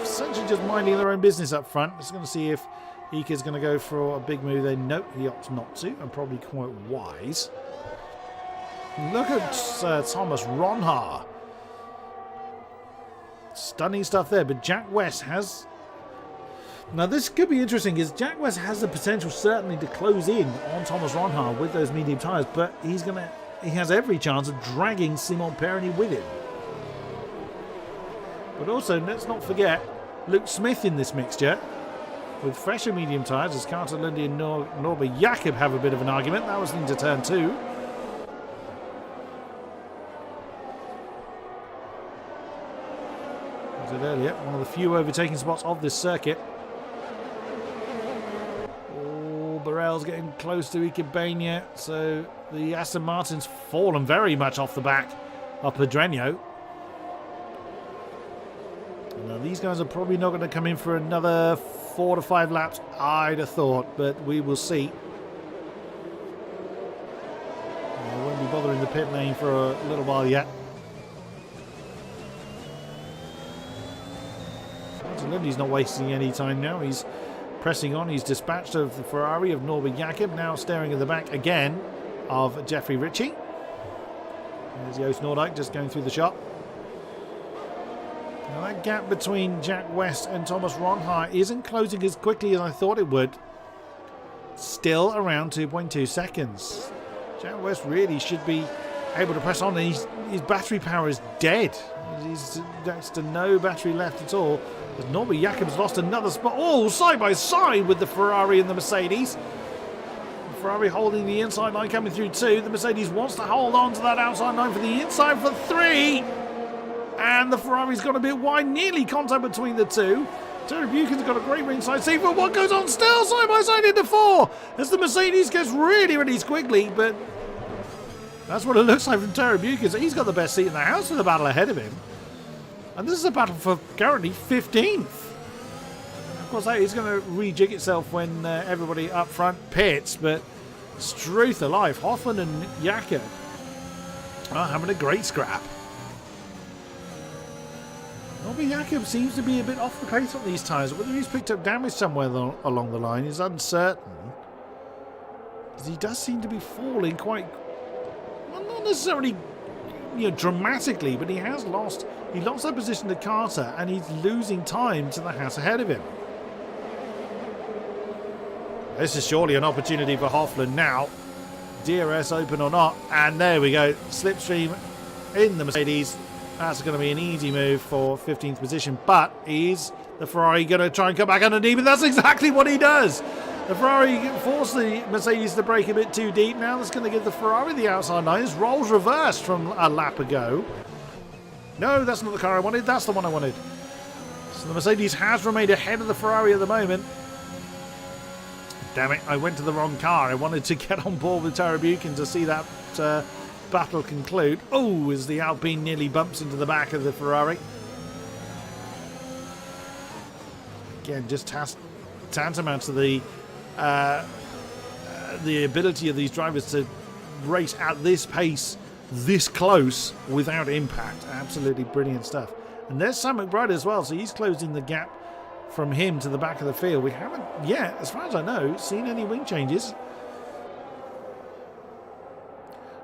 essentially just minding their own business up front. Just going to see if Ika's going to go for a big move there. Nope, he opts not to, and probably quite wise. Look at Thomas Ronhaar. Stunning stuff there, but Jack West has... Now this could be interesting, because Jack West has the potential certainly to close in on Thomas Ronhaar with those medium tyres, but he has every chance of dragging Simon Perroni with him. But also, let's not forget Luke Smith in this mixture. With fresher medium tyres, as Carter Lundy and Norbert Jakob have a bit of an argument. That was into turn 2. As I said earlier, one of the few overtaking spots of this circuit. Oh, Burrell's getting close to Ikebania. So the Aston Martin's fallen very much off the back of Pedreño. Now these guys are probably not going to come in for another 4 to 5 laps, I'd have thought, but we will see. I won't be bothering the pit lane for a little while yet. He's not wasting any time now. He's pressing on. He's dispatched of the Ferrari of Norbert Jakob, now staring at the back again of Jeffrey Ritchie. There's Joost Noordijk just going through the shop. Now that gap between Jack West and Thomas Ronhart isn't closing as quickly as I thought it would. Still around 2.2 seconds. Jack West really should be able to press on, and his battery power is dead. He's next to no battery left at all. As Norbert Jakob's lost another spot. Oh, side by side with the Ferrari and the Mercedes. The Ferrari holding the inside line coming through 2. The Mercedes wants to hold on to that outside line for the inside for 3. And the Ferrari's got a bit wide, nearly contact between the two. Terry Buchan's got a great ringside seat, but what goes on still side by side into 4 as the Mercedes gets really squiggly, but that's what it looks like from Terry Buchan. So he's got the best seat in the house for the battle ahead of him. And this is a battle for currently 15th. Of course, that is going to rejig itself when everybody up front pits, but Struth alive. Hoffman and Jakob are having a great scrap. Norbert Jakob seems to be a bit off the pace on these tyres. Whether he's picked up damage somewhere along the line is uncertain. Because he does seem to be falling quite, well, not necessarily, dramatically, but he lost that position to Carter, and he's losing time to the house ahead of him. This is surely an opportunity for Hoffman now. DRS open or not, and there we go. Slipstream in the Mercedes. That's going to be an easy move for 15th position, but is the Ferrari going to try and come back underneath? And that's exactly what he does. The Ferrari forced the Mercedes to break a bit too deep. Now that's going to give the Ferrari the outside line. His roles reversed from a lap ago. No, that's not the car I wanted. That's the one I wanted. So the Mercedes has remained ahead of the Ferrari at the moment. Damn it, I went to the wrong car. I wanted to get on board with Terry Buchan to see that battle conclude. Oh, as the Alpine nearly bumps into the back of the Ferrari. Again, just tantamount to the ability of these drivers to race at this pace, this close, without impact. Absolutely brilliant stuff. And there's Sam McBride as well, so he's closing the gap from him to the back of the field. We haven't yet, as far as I know, seen any wing changes.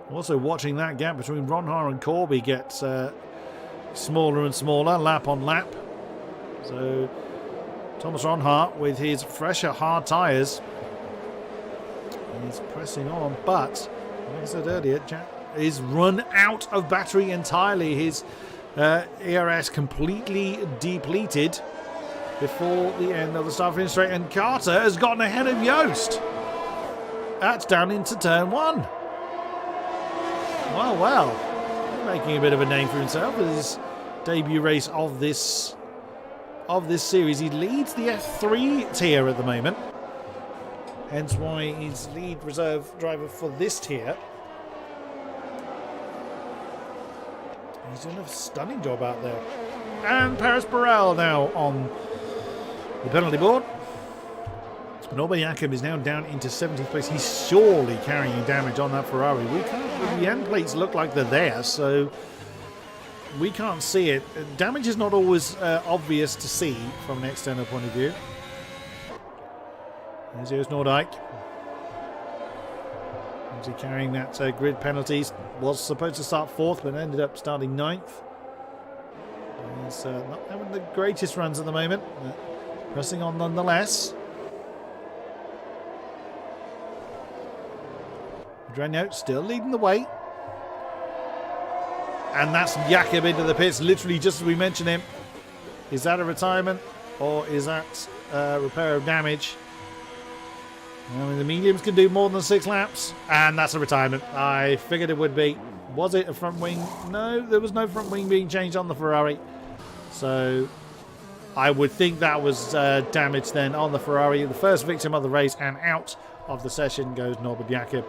Also watching that gap between Ronhart and Corby get smaller and smaller, lap on lap. So Thomas Ronhart, with his fresher hard tyres, is pressing on, but like I said earlier, Jack is run out of battery entirely. His ERS completely depleted before the end of the start-finish straight, and Carter has gotten ahead of Yost. That's down into turn 1. Well, making a bit of a name for himself with his debut race of this series. He leads the F3 tier at the moment, hence why he's lead reserve driver for this tier. He's doing a stunning job out there. And Paris Burrell now on the penalty board. Norbert Jakob is now down into 17th place. He's surely carrying damage on that Ferrari. The end plates look like they're there, so we can't see it. Damage is not always obvious to see from an external point of view. There's Joost Noordijk. Is he carrying that grid penalties? Was supposed to start 4th, but ended up starting 9th. He's not having the greatest runs at the moment, but pressing on nonetheless. Dragnout still leading the way. And that's Jakob into the pits, literally just as we mentioned him. Is that a retirement, or is that repair of damage? I mean, the mediums can do more than 6 laps, and that's a retirement. I figured it would be. Was it a front wing? No, there was no front wing being changed on the Ferrari. So I would think that was damage then on the Ferrari. The first victim of the race, and out of the session goes Norbert Jakob.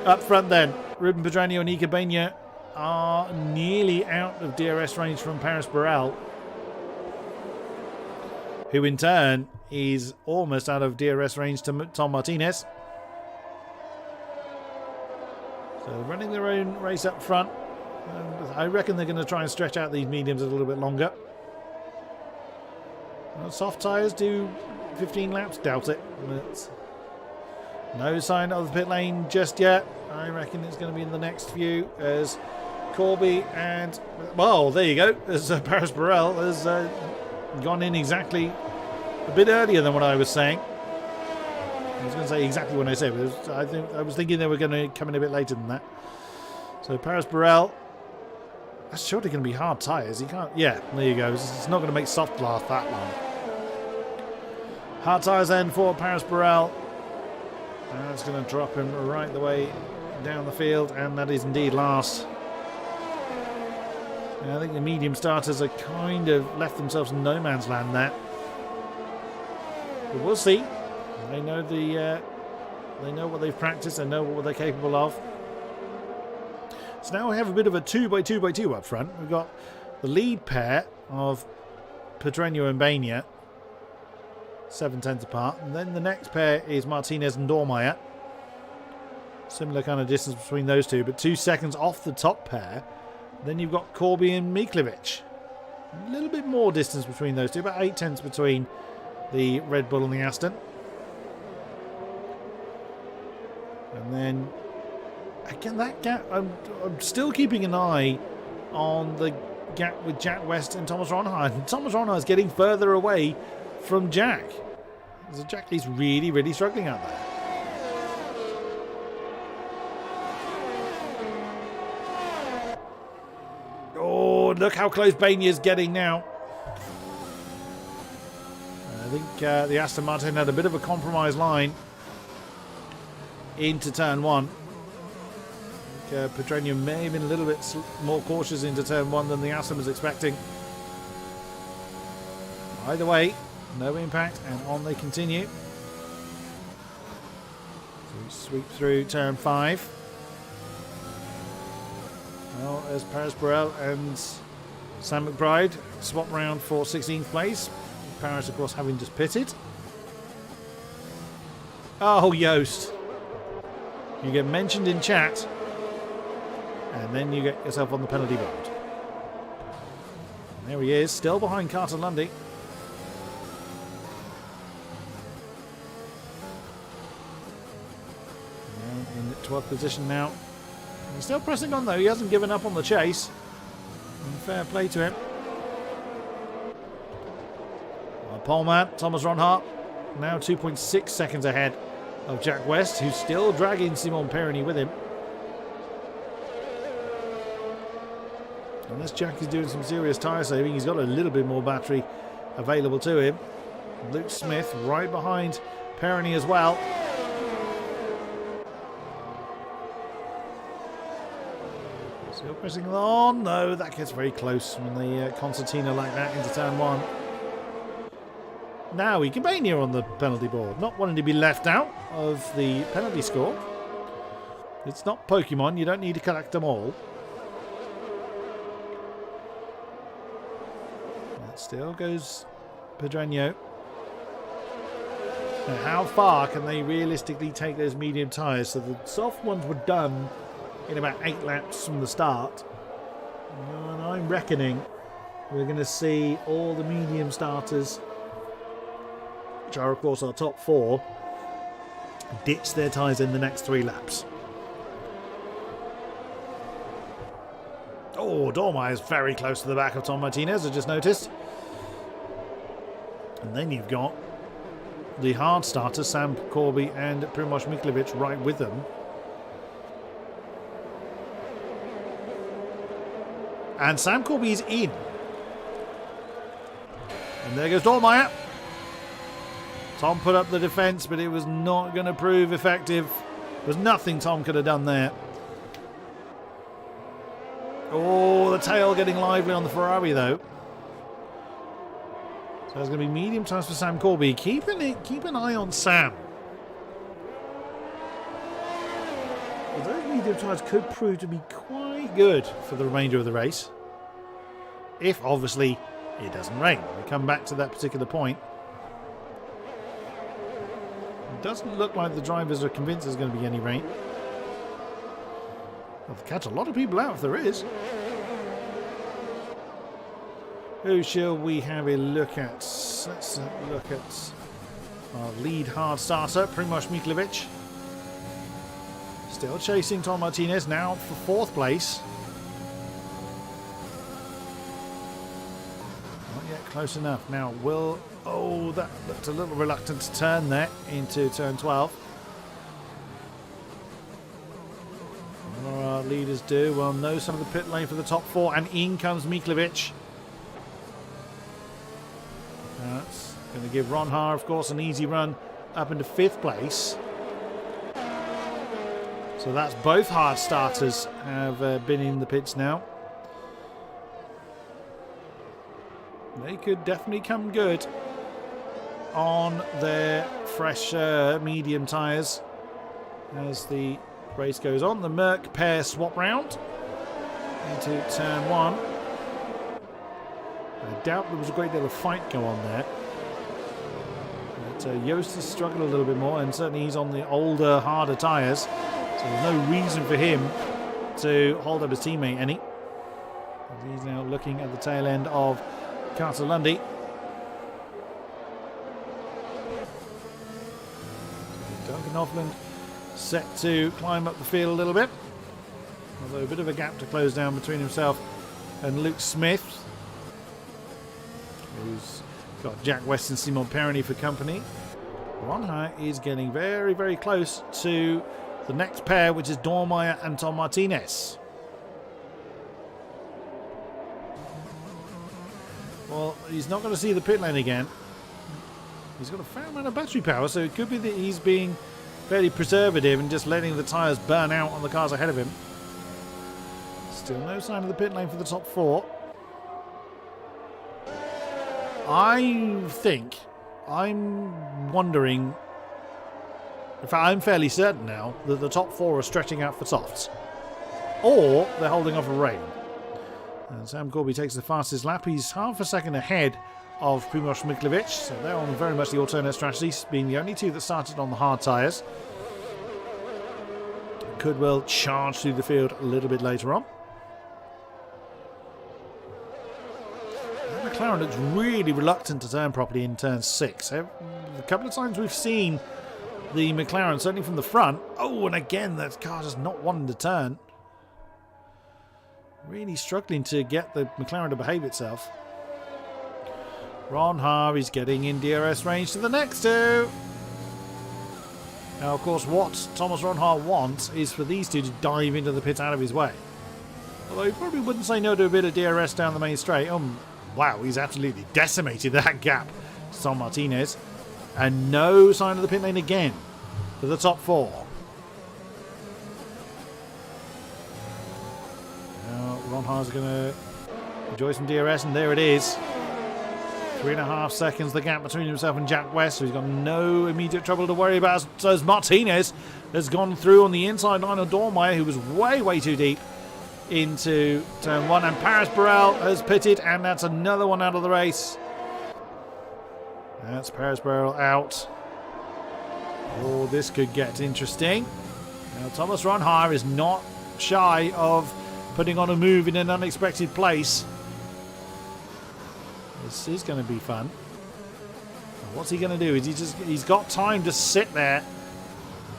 Up front then, Ruben Pedranio and Ika Benya are nearly out of DRS range from Paris Burrell, who in turn is almost out of DRS range to Tom Martinez. So running their own race up front. And I reckon they're going to try and stretch out these mediums a little bit longer. Well, soft tyres do 15 laps, doubt it. But no sign of the pit lane just yet. I reckon it's going to be in the next few as Corby and... Well, there you go. As Paris Burrell has gone in exactly a bit earlier than what I was saying. I was going to say exactly what I said, but I was thinking they were going to come in a bit later than that. So Paris Burrell... That's surely going to be hard tyres. He can't... Yeah, there you go. It's not going to make soft last that long. Hard tyres then for Paris Burrell. That's going to drop him right the way down the field, and that is indeed last. And I think the medium starters are kind of left themselves in no man's land there. But we'll see. They know they know what they've practiced. They know what they're capable of. So now we have a bit of a 2x2x2 up front. We've got the lead pair of Pedreño and Baena, 7/10 apart. And then the next pair is Martinez and Dormeyer. Similar kind of distance between those two, but 2 seconds off the top pair. Then you've got Corby and Miklovic. A little bit more distance between those two, about 8/10 between the Red Bull and the Aston. And then, again, that gap, I'm still keeping an eye on the gap with Jack West and Thomas Ronhard. And Thomas Ronhard is getting further away from Jack. So Jack is really, really struggling out there. Oh, look how close Baena is getting now. I think the Aston Martin had a bit of a compromise line into turn one. Pedreño may have been a little bit more cautious into turn one than the Aston was expecting. Either way, no impact, and on they continue. So we sweep through turn 5. Well, as Paris Burrell and Sam McBride swap round for 16th place. Paris, of course, having just pitted. Oh, Yost. You get mentioned in chat, and then you get yourself on the penalty board. And there he is, still behind Carter Lundy. In 12th position now. He's still pressing on though, he hasn't given up on the chase. And fair play to him. Pole man, Thomas Ronhart, now 2.6 seconds ahead of Jack West, who's still dragging Simon Perroni with him. Unless Jack is doing some serious tyre saving, he's got a little bit more battery available to him. Luke Smith right behind Perroni as well. Still pressing on. No, that gets very close when they concertina like that into turn 1. Now we can Baena on the penalty board, not wanting to be left out of the penalty score. It's not Pokemon, you don't need to collect them all. That still goes Pedreño. Now how far can they realistically take those medium tyres? So the soft ones were done in about 8 laps from the start. And I'm reckoning we're going to see all the medium starters, which are of course our top 4, ditch their tyres in the next 3 laps. Oh, Dormeyer is very close to the back of Tom Martinez, I just noticed. And then you've got the hard starters, Sam Corby and Primož Miklovic, right with them. And Sam Corby's in. And there goes Dormeyer. Tom put up the defence, but it was not going to prove effective. There was nothing Tom could have done there. Oh, the tail getting lively on the Ferrari, though. So there's going to be medium times for Sam Corby. Keep an eye on Sam. Well, those medium tyres could prove to be quite good for the remainder of the race. If, obviously, it doesn't rain. We come back to that particular point. It doesn't look like the drivers are convinced there's going to be any rain. They'll catch a lot of people out if there is. Who shall we have a look at? Let's look at our lead hard starter, Primož Miklovic. Still chasing Tom Martinez now for 4th place. close enough. Now, oh, that looked a little reluctant to turn there into turn 12. What do our leaders do? Well, know some of the pit lane for the top 4, and in comes Miklovic. That's going to give Ron Haar, of course, an easy run up into 5th place. So that's both hard starters have been in the pits now. They could definitely come good on their fresh medium tyres as the race goes on. The Merc pair swap round into turn 1. I doubt there was a great deal of fight go on there. But Joost has struggled a little bit more, and certainly he's on the older, harder tyres. So there's no reason for him to hold up his teammate any. He's now looking at the tail end of Carter Lundy. Duncan Offland set to climb up the field a little bit. Although a bit of a gap to close down between himself and Luke Smith, who's got Jack West and Simon Perroni for company. Ron Haar is getting very, very close to the next pair, which is Dormeyer and Tom Martinez. Well, he's not going to see the pit lane again. He's got a fair amount of battery power, so it could be that he's being fairly preservative and just letting the tyres burn out on the cars ahead of him. Still no sign of the pit lane for the top 4. I'm wondering, in fact I'm fairly certain now that the top 4 are stretching out for softs, or they're holding off a rain. And Sam Corby takes the fastest lap. He's half a second ahead of Primož Miklovic, so they're on very much the alternate strategy, being the only 2 that started on the hard tyres. Could well charge through the field a little bit later on. McLaren looks really reluctant to turn properly in turn 6. A couple of times we've seen the McLaren, certainly from the front. Oh, and again, that car just not wanting to turn. Really struggling to get the McLaren to behave itself. Ron Haar is getting in DRS range to the next 2. Now, of course, what Thomas Ron Haar wants is for these 2 to dive into the pit out of his way. Although he probably wouldn't say no to a bit of DRS down the main straight. Wow, he's absolutely decimated that gap. Tom Martinez. And no sign of the pit lane again for the top 4. Now, Ron Haar's going to enjoy some DRS, and there it is. 3.5 seconds the gap between himself and Jack West, so he's got no immediate trouble to worry about. As Martinez has gone through on the inside line of Dormeyer, who was way, way too deep into turn 1, and Paris Burrell has pitted, and that's another one out of the race. That's Paris Burrell out. Oh, this could get interesting. Now, Thomas Ron Haar is not shy of putting on a move in an unexpected place. This is going to be fun. What's he going to do? He's got time to sit there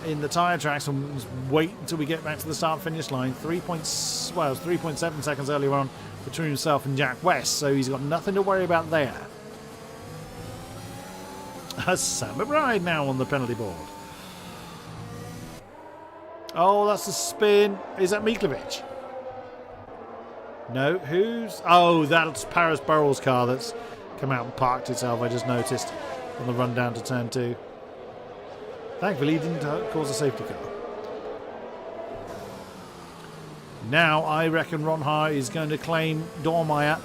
in the tyre tracks and just wait until we get back to the start-finish line. 3.7 seconds earlier on between himself and Jack West, so he's got nothing to worry about there. Sam McBride now on the penalty board. Oh, that's a spin. Is that Miklovic? No, who's... Oh, that's Paris Burrell's car that's come out and parked itself, I just noticed, on the run down to turn 2. Thankfully, he didn't cause a safety car. Now, I reckon Ron Haar is going to claim Dormeyer.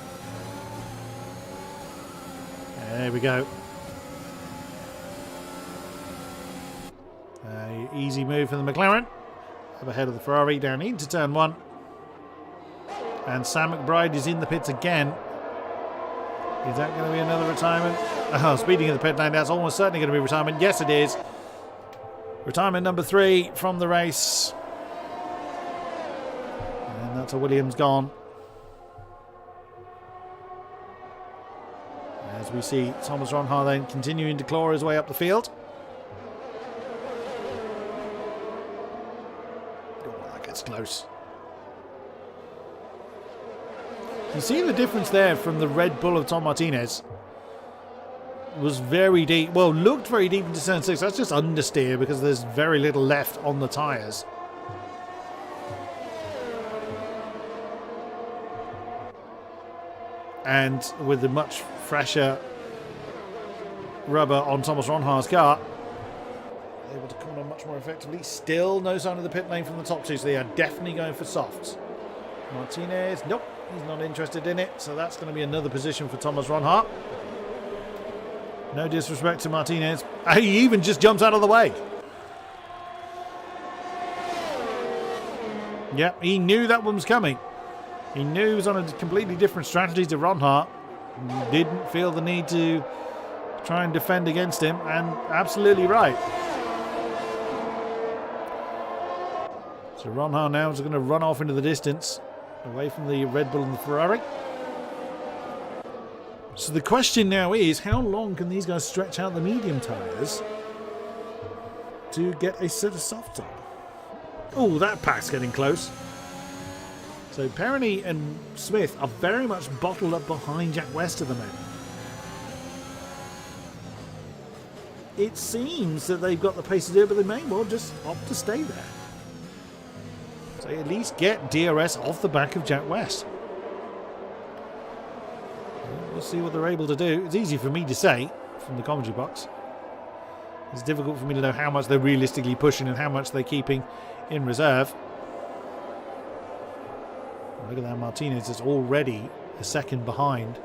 There we go. Easy move for the McLaren. Up ahead of the Ferrari, down into turn 1. And Sam McBride is in the pits again. Is that going to be another retirement? Oh, speeding in the pit lane, that's almost certainly going to be retirement. Yes, it is. Retirement number 3 from the race. And that's a Williams gone. As we see Thomas Ron Haar then continuing to claw his way up the field. Oh, that gets close. You see the difference there from the Red Bull of Tom Martinez. was very deep. Well, looked very deep into turn 6. That's just understeer because there's very little left on the tyres. And with the much fresher rubber on Thomas Ronhar's car, able to corner much more effectively. Still no sign of the pit lane from the top two, so they are definitely going for softs. Martinez, nope, he's not interested in it, so that's going to be another position for Thomas Ronhart. No disrespect to Martinez. He even just jumps out of the way. Yep, he knew that one was coming. He knew he was on a completely different strategy to Ronhart. Didn't feel the need to try and defend against him, and absolutely right. So Ronhart now is going to run off into the distance, away from the Red Bull and the Ferrari. So the question now is, how long can these guys stretch out the medium tyres to get a set of softs on? Oh, that pack's getting close. So Perroni and Smith are very much bottled up behind Jack West at the moment. It seems that they've got the pace to do it, but they may well just opt to stay there. So at least get DRS off the back of Jack West. We'll see what they're able to do. It's easy for me to say from the commentary box. It's difficult for me to know how much they're realistically pushing and how much they're keeping in reserve. Look at that, Martinez is already a second behind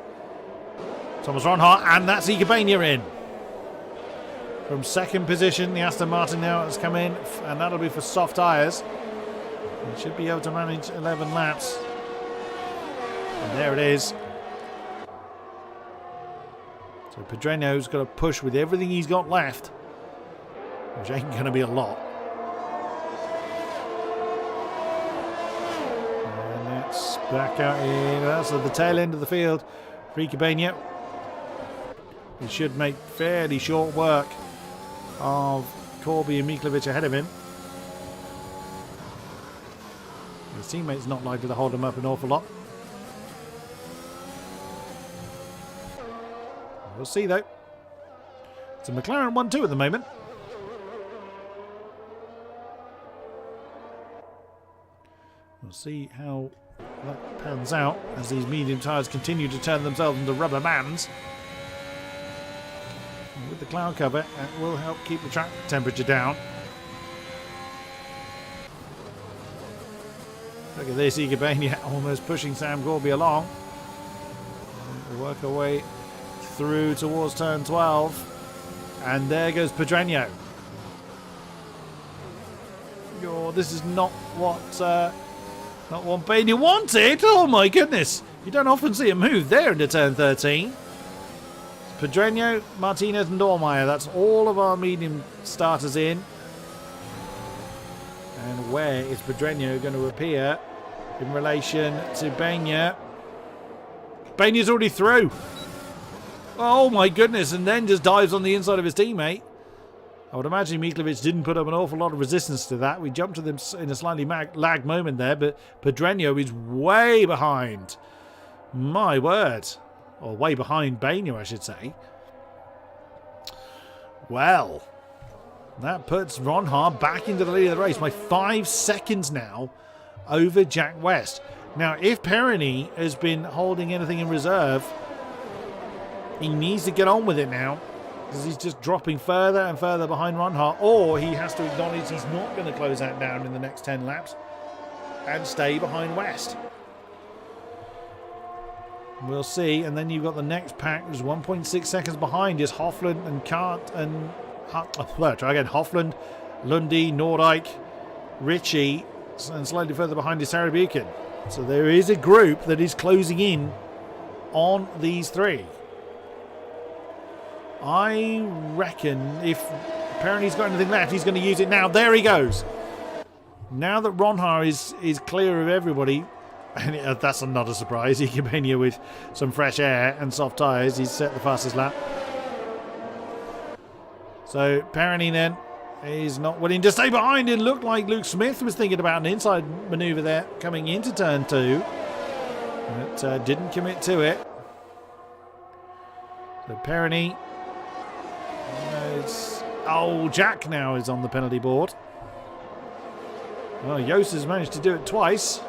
Thomas Ronhart, and that's Igabania in. From second position, the Aston Martin now has come in, and that'll be for soft tyres. He should be able to manage 11 laps. And there it is. So Pedreño's got to push with everything he's got left, which ain't going to be a lot. And that's back out in. That's at the tail end of the field for Igabania. He should make fairly short work of Corby and Miklovic ahead of him. His teammates not likely to hold him up an awful lot. We'll see though. It's a McLaren 1-2 at the moment. We'll see how that pans out as these medium tyres continue to turn themselves into rubber bands. And with the cloud cover, it will help keep the track temperature down. Look at this, Igabania almost pushing Sam Corby along. We'll work our way through towards turn 12, and there goes Pedreño. This is not what Bainey wanted. Oh my goodness, you don't often see a move there into turn 13. Pedreño, Martinez and Dormeyer, that's all of our medium starters in. And where is Pedreño going to appear in relation to Bainey? Bainey's already through. Oh my goodness, and then just dives on the inside of his teammate. I would imagine Miklovic didn't put up an awful lot of resistance to that. We jumped to them in a slightly lag moment there, but Pedreño is way behind. My word. Or way behind Bainey, I should say. Well, that puts Ronhart back into the lead of the race by 5 seconds now over Jack West. Now, if Perroni has been holding anything in reserve, he needs to get on with it now, because he's just dropping further and further behind Ronhart, or he has to acknowledge he's not going to close that down in the next 10 laps and stay behind West. We'll see. And then you've got the next pack, who's 1.6 seconds behind, is Hofland and Cart and try again. Hofland, Lundy, Nordijk, Ritchie, and slightly further behind is Sarah Buchan. So there is a group that is closing in on these three. I reckon if Perroni's got anything left, he's going to use it now. There he goes. Now that Ronhart is clear of everybody, and that's not a surprise. He came in here with some fresh air and soft tyres. He's set the fastest lap. So Perroni then is not willing to stay behind. It looked like Luke Smith was thinking about an inside manoeuvre there coming into turn 2. But didn't commit to it. So Perroni Jost. Oh, Jack now is on the penalty board. Well, Jost has managed to do it twice.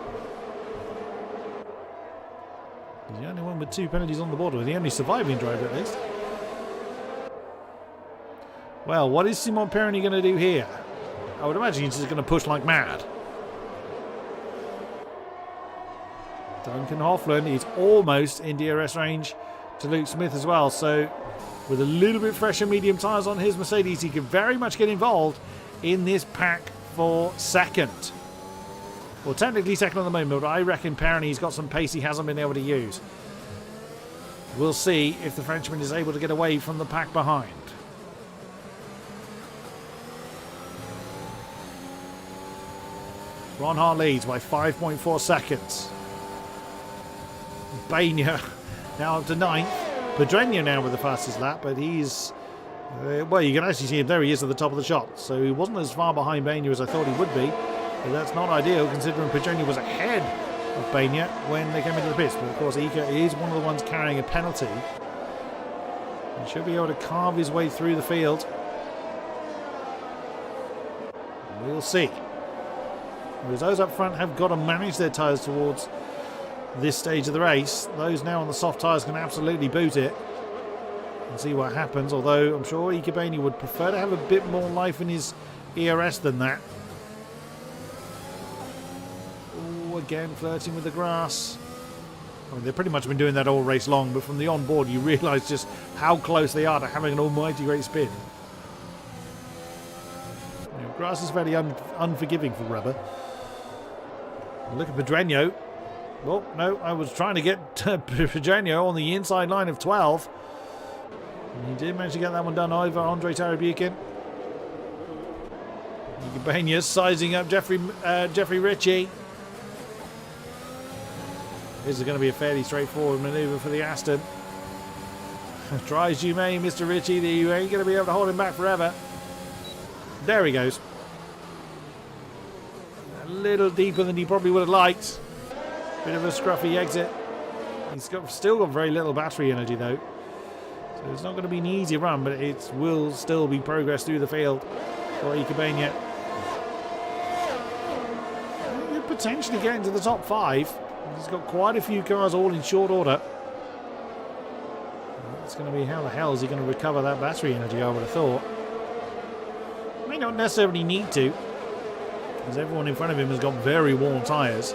He's the only one with 2 penalties on the board, or the only surviving driver at least. Well, what is Simon Perroni going to do here? I would imagine he's just going to push like mad. Duncan Hoffland is almost in DRS range to Luke Smith as well. So with a little bit fresher medium tyres on his Mercedes, he could very much get involved in this pack for second. Well, technically second at the moment, but I reckon Perroni's got some pace he hasn't been able to use. We'll see if the Frenchman is able to get away from the pack behind. Ron Hart leads by 5.4 seconds. Bagnaia now up to 9th. Pedreño now with the fastest lap, but he's... well, you can actually see him. There he is at the top of the shot. So he wasn't as far behind Bagnaia as I thought he would be. But that's not ideal considering Pedreño was ahead of Bagnaia when they came into the pits. But of course, Iker is one of the ones carrying a penalty. He should be able to carve his way through the field. We'll see. Whereas those up front have got to manage their tyres towards this stage of the race. Those now on the soft tyres can absolutely boot it and see what happens. Although I'm sure Iker Bagnaia would prefer to have a bit more life in his ERS than that. Oh, again flirting with the grass. I mean, they've pretty much been doing that all race long, but from the on-board you realise just how close they are to having an almighty great spin. You know, grass is fairly unforgiving for rubber. Look at Pedreño. Well, no, I was trying to get Pedreño on the inside line of 12. And he did manage to get that one done over Andre Tarabukin. Bagnaia sizing up Jeffrey Ritchie. This is going to be a fairly straightforward manoeuvre for the Aston. Try as you may, Mr. Ritchie, you ain't going to be able to hold him back forever. There he goes. A little deeper than he probably would have liked. Bit of a scruffy exit. He's still got very little battery energy though. So it's not going to be an easy run, but it will still be progress through the field for Iker Bagnaia. He could potentially get into the top 5. He's got quite a few cars all in short order. It's going to be how the hell is he going to recover that battery energy, I would have thought. May not necessarily need to, because everyone in front of him has got very worn tyres.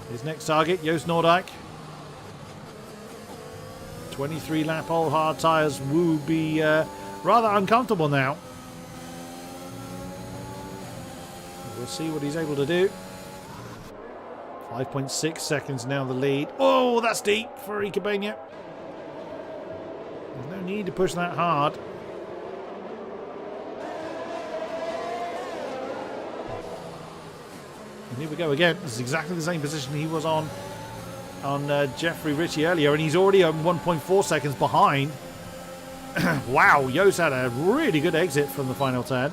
His next target, Joost Noordijk. 23 lap old hard tyres will be rather uncomfortable now. We'll see what he's able to do. 5.6 seconds now the lead. Oh, that's deep for Iker Bagnaia. There's no need to push that hard. And here we go again. This is exactly the same position he was on Jeffrey Ritchie earlier, and he's already 1.4 seconds behind. Wow, Joost had a really good exit from the final turn.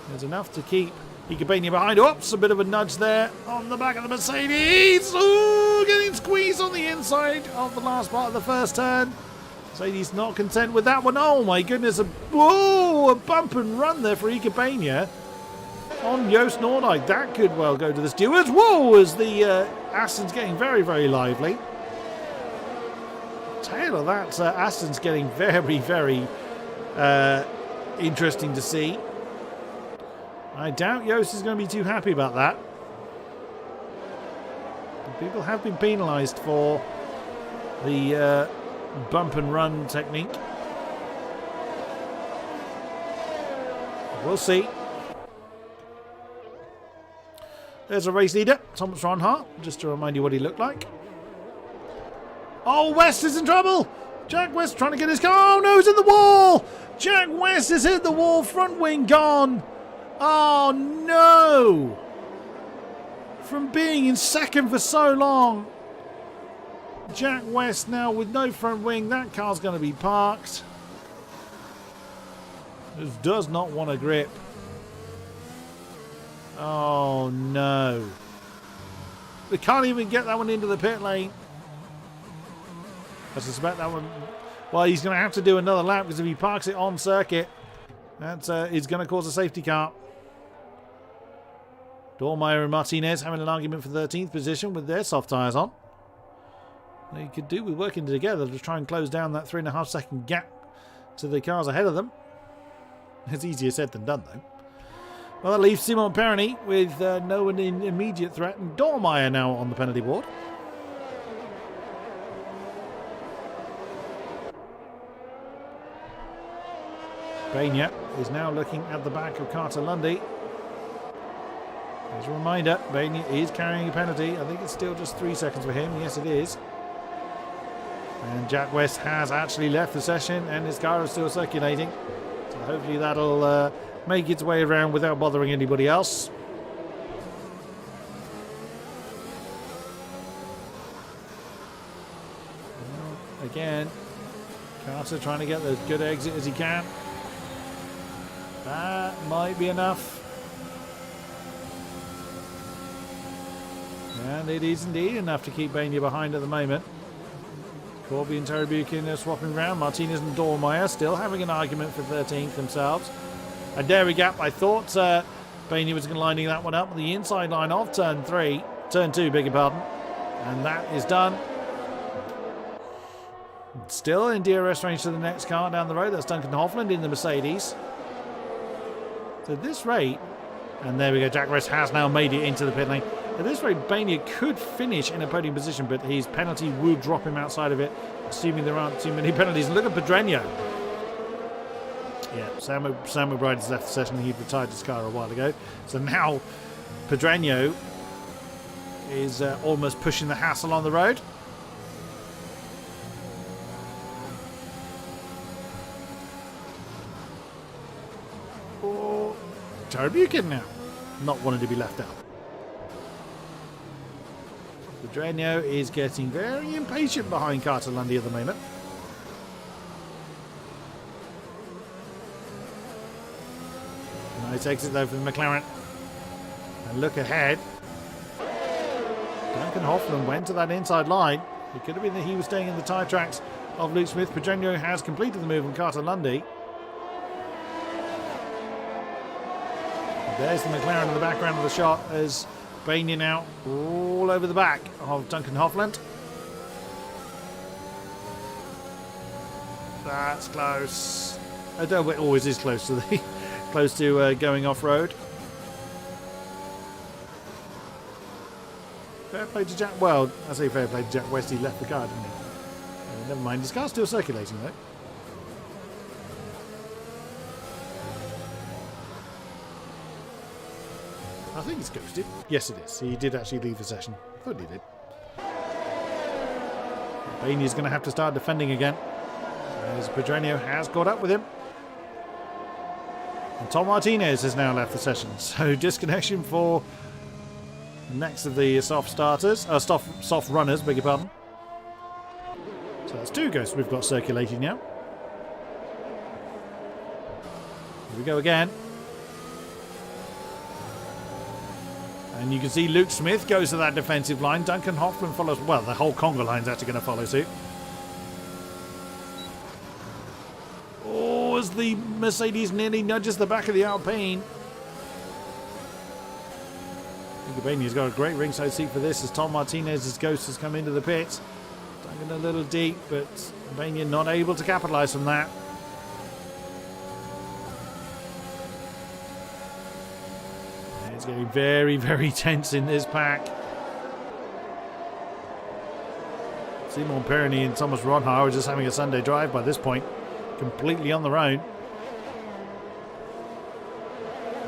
There's enough to keep Iker Bagnaia behind. Oops, a bit of a nudge there on the back of the Mercedes. Ooh, getting squeezed on the inside of the last part of the first turn. Mercedes not content with that one. Oh my goodness, a bump and run there for Iker Bagnaia on Joost Noordijk. That could well go to the stewards. Whoa, as the Aston's getting very, very lively. Tail of that Aston's getting very, very interesting to see. I doubt Joost is going to be too happy about that. People have been penalised for the bump and run technique. We'll see. There's a race leader, Thomas Ronhart, just to remind you what he looked like. Oh, West is in trouble! Jack West trying to get his car. Oh no, he's in the wall! Jack West has hit the wall, front wing gone. Oh no! From being in second for so long, Jack West now with no front wing. That car's going to be parked. This does not want to grip. Oh no. They can't even get that one into the pit lane. I suspect that one... Well, he's going to have to do another lap because if he parks it on circuit, that is going to cause a safety car. Dormeyer and Martinez having an argument for 13th position with their soft tyres on. They could do with working together to try and close down that 3.5 second gap to the cars ahead of them. It's easier said than done, though. Well, that leaves Simon Perroni with no one in immediate threat, and Dormeyer now on the penalty board. Bagnaia is now looking at the back of Carter Lundy. As a reminder, Bagnaia is carrying a penalty. I think it's still just 3 seconds for him. Yes, it is. And Jack West has actually left the session and his car is still circulating. So hopefully that'll make its way around without bothering anybody else. Well, again, Carter trying to get as good exit as he can. That might be enough. And it is indeed enough to keep Bagnaia behind at the moment. Corby and Terry Buchan are swapping around. Martinez and Dormeyer still having an argument for 13th themselves. A dairy gap. I thought Bagnaia was going to lining that one up on the inside line of turn 2, beg your pardon. And that is done. Still in DRS range to the next car down the road. That's Duncan Hoffland in the Mercedes. So at this rate, and there we go, Jack West has now made it into the pit lane. At this rate, Bagnaia could finish in a podium position, but his penalty would drop him outside of it, assuming there aren't too many penalties. Look at Pedreño. Yeah, Sam McBride has left the session. He retired his car a while ago. So now Pedreño is almost pushing the hassle on the road. Oh, Terry Buchan now, not wanting to be left out. Pedreño is getting very impatient behind Carter Lundy at the moment. Nice exit though for the McLaren. And look ahead. Duncan Hoffman went to that inside line. It could have been that he was staying in the tyre tracks of Luke Smith. Pedreño has completed the move on Carter Lundy. There's the McLaren in the background of the shot as Bagnaia now all over the back of Duncan Hoffland. That's close. I don't know, it always is close to the close to going off road. Fair play to Jack. Well, I say fair play to Jack West. He left the car, didn't he? Never mind. His car's still circulating though. I think it's ghosted. Yes, it is. He did actually leave the session. I thought he did. Bagnaia going to have to start defending again, as Pedreño has caught up with him. And Tom Martinez has now left the session. So disconnection for the next of the soft runners, beg your pardon. So that's 2 ghosts we've got circulating now. Here we go again. And you can see Luke Smith goes to that defensive line. Duncan Hoffman follows. Well, the whole Conga line's actually going to follow suit. Oh, as the Mercedes nearly nudges the back of the Alpine. Bagnaia got a great ringside seat for this as Tom Martinez's ghost has come into the pit. Duncan a little deep, but Bagnaia not able to capitalise on that. It's getting very, very tense in this pack. Simon Perroni and Thomas Ronhar are just having a Sunday drive by this point, completely on their own.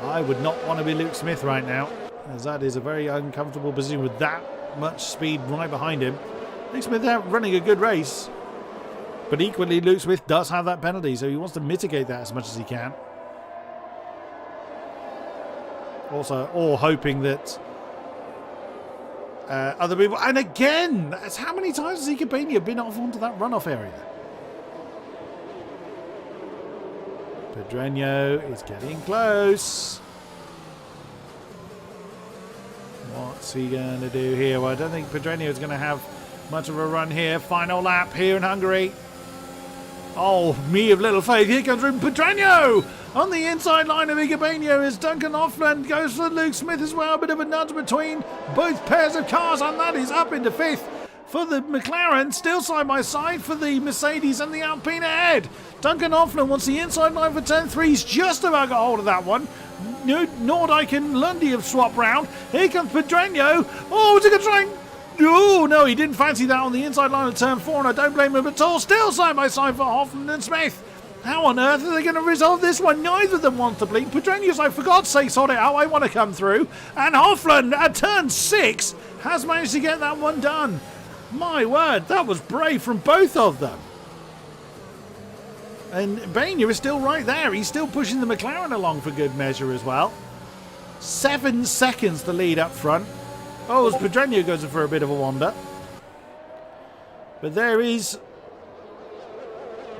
I would not want to be Luke Smith right now, as that is a very uncomfortable position with that much speed right behind him. Luke Smith out running a good race, but equally Luke Smith does have that penalty, so he wants to mitigate that as much as he can. Also, or hoping that other people... And again, that's how many times has Bagnaia been off onto that runoff area? Pedreño is getting close. What's he going to do here? Well, I don't think Pedreño is going to have much of a run here. Final lap here in Hungary. Oh, me of little faith. Here comes Ruben Pedreño. On the inside line of Igabania as Duncan Hoffland goes for Luke Smith as well. Bit of a nudge between both pairs of cars, and that is up into 5th for the McLaren. Still side by side for the Mercedes and the Alpine ahead. Duncan Hoffland wants the inside line for 10-3. He's just about got hold of that one. Nordyke and Lundy have swapped round. Here comes Pedreño. Oh, is he going to try and... Oh, no, he didn't fancy that on the inside line of turn 4, and I don't blame him at all. Still side by side for Hoffland and Smith. How on earth are they going to resolve this one? Neither of them want to blink. Pedreño's like, for God's sake, sort it out. I want to come through. And Hoffland at turn 6 has managed to get that one done. My word, that was brave from both of them. And Bainer is still right there. He's still pushing the McLaren along for good measure as well. 7 seconds the lead up front. Oh, as Pedreño goes for a bit of a wander. But there is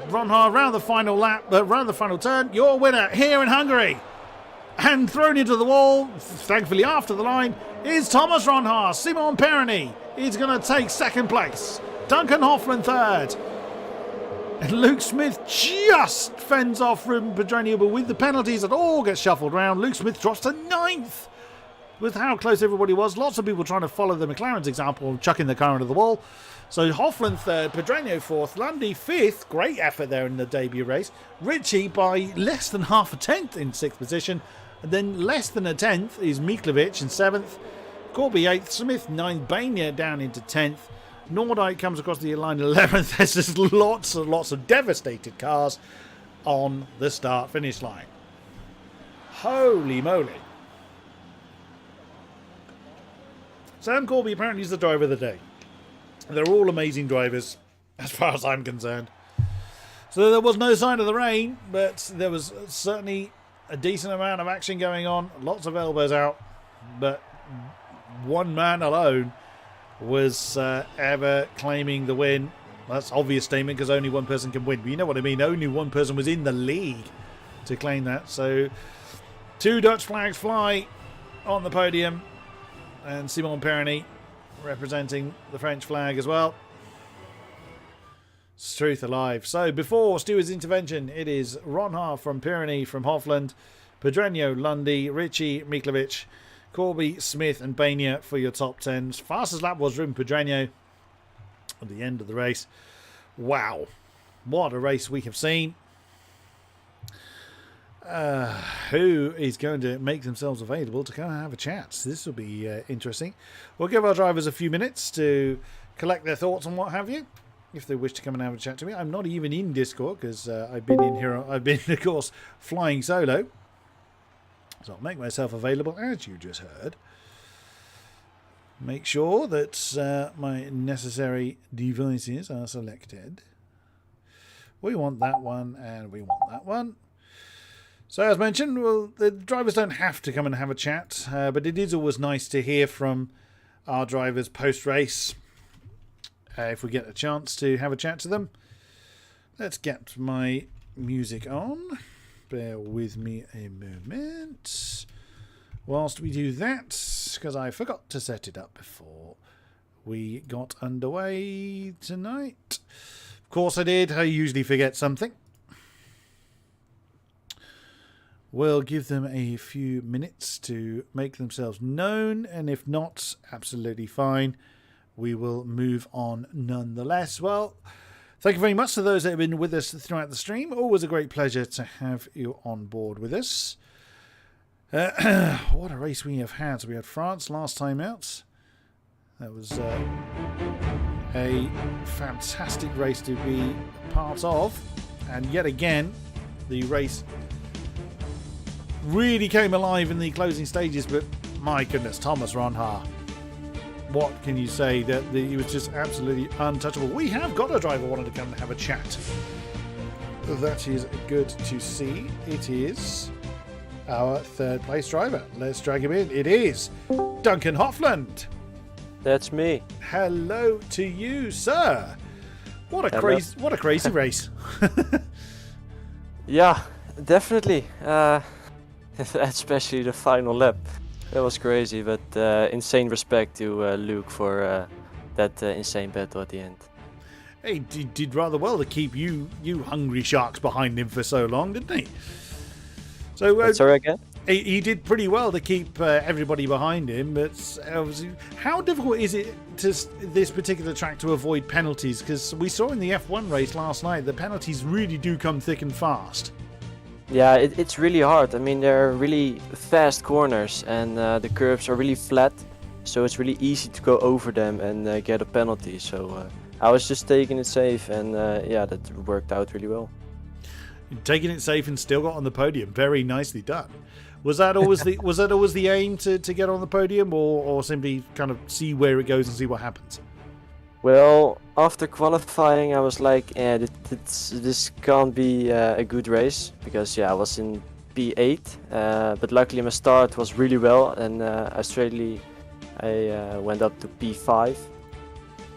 Ronhar round the final lap, round the final turn. Your winner here in Hungary. And thrown into the wall, thankfully after the line, is Thomas Ronhar. Simon Perroni is going to take 2nd place. Duncan Hoffland 3rd. And Luke Smith just fends off Ruben Pedreño, but with the penalties it all gets shuffled round. Luke Smith drops to 9th. With how close everybody was, lots of people trying to follow the McLaren's example of chucking the car into the wall. So Hoffland 3rd, Pedreño 4th, Lundy 5th. Great effort there in the debut race. Ritchie by less than half a tenth in 6th position. And then less than a tenth is Miklovic in 7th. Corby 8th, Smith 9th, Bainer down into 10th. Nordyke comes across the line 11th. There's just lots and lots of devastated cars on the start-finish line. Holy moly. Sam Corby apparently is the driver of the day. They're all amazing drivers, as far as I'm concerned. So there was no sign of the rain, but there was certainly a decent amount of action going on. Lots of elbows out, but one man alone was ever claiming the win. That's an obvious statement because only one person can win. But you know what I mean. Only one person was in the league to claim that. So 2 Dutch flags fly on the podium. And Simon Perroni representing the French flag as well. It's truth alive. So before Stewart's intervention, it is Ronhar from Perroni from Hoffland, Pedreño, Lundy, Ritchie, Miklovic, Corby, Smith and Bainer for your top 10s. Fastest lap was Ruben Pedreño at the end of the race. Wow. What a race we have seen. Who is going to make themselves available to come and have a chat? This will be interesting. We'll give our drivers a few minutes to collect their thoughts and what have you, if they wish to come and have a chat to me. I'm not even in Discord because I've been in here. I've been, of course, flying solo. So I'll make myself available, as you just heard. Make sure that my necessary devices are selected. We want that one, and we want that one. So as mentioned, well, the drivers don't have to come and have a chat, but it is always nice to hear from our drivers post-race if we get a chance to have a chat to them. Let's get my music on. Bear with me a moment whilst we do that, because I forgot to set it up before we got underway tonight. Of course I did. I usually forget something. We'll give them a few minutes to make themselves known, and if not, absolutely fine. We will move on nonetheless. Well, thank you very much to those that have been with us throughout the stream. Always a great pleasure to have you on board with us. What a race we have had. So we had France last time out. That was a fantastic race to be part of. And yet again, the race really came alive in the closing stages, but my goodness, Thomas Ronhar. What can you say? That he was just absolutely untouchable. We have got a driver wanting to come and have a chat. That is good to see. It is our 3rd place driver. Let's drag him in. It is Duncan Hoffland. That's me. Hello to you, sir. What a crazy race. Yeah, definitely. Especially the final lap. That was crazy, but insane respect to Luke for that insane battle at the end. He did rather well to keep you hungry sharks behind him for so long, didn't he? So Sorry again? he did pretty well to keep everybody behind him. But how difficult is it to this particular track to avoid penalties? Because we saw in the F1 race last night the penalties really do come thick and fast. Yeah, it's really hard. I mean, they're really fast corners and the curves are really flat. So it's really easy to go over them and get a penalty. So I was just taking it safe and yeah, that worked out really well. Taking it safe and still got on the podium. Very nicely done. Was that always the aim to get on the podium, or simply kind of see where it goes and see what happens? Well, after qualifying, I was like, this can't be a good race because yeah, I was in P8, but luckily my start was really well, and I went up to P5.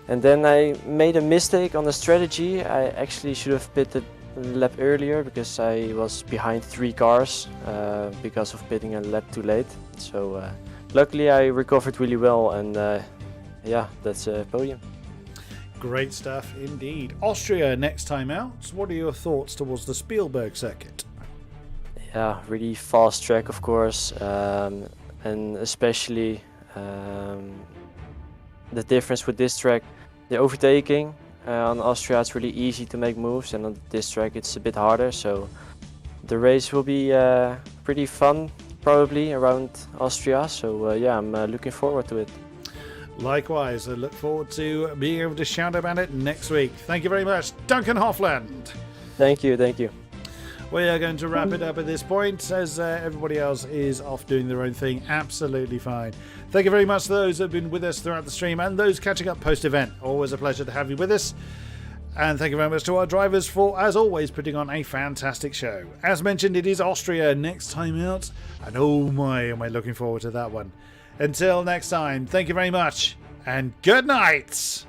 And then I made a mistake on the strategy. I actually should have pitted a lap earlier because I was behind 3 cars because of pitting a lap too late. So luckily I recovered really well, and yeah, that's a podium. Great stuff indeed. Austria next time out. What are your thoughts towards the Spielberg circuit? Yeah, really fast track, of course, and especially the difference with this track, the overtaking. On Austria it's really easy to make moves, and on this track it's a bit harder, so the race will be pretty fun probably around Austria, so yeah, I'm looking forward to it. Likewise, I look forward to being able to shout about it next week. Thank you very much, Duncan Hoffland. Thank you. We are going to wrap it up at this point as everybody else is off doing their own thing. Absolutely fine. Thank you very much to those who have been with us throughout the stream and those catching up post-event. Always a pleasure to have you with us. And thank you very much to our drivers for, as always, putting on a fantastic show. As mentioned, it is Austria next time out. And oh my, am I looking forward to that one. Until next time, thank you very much and good night.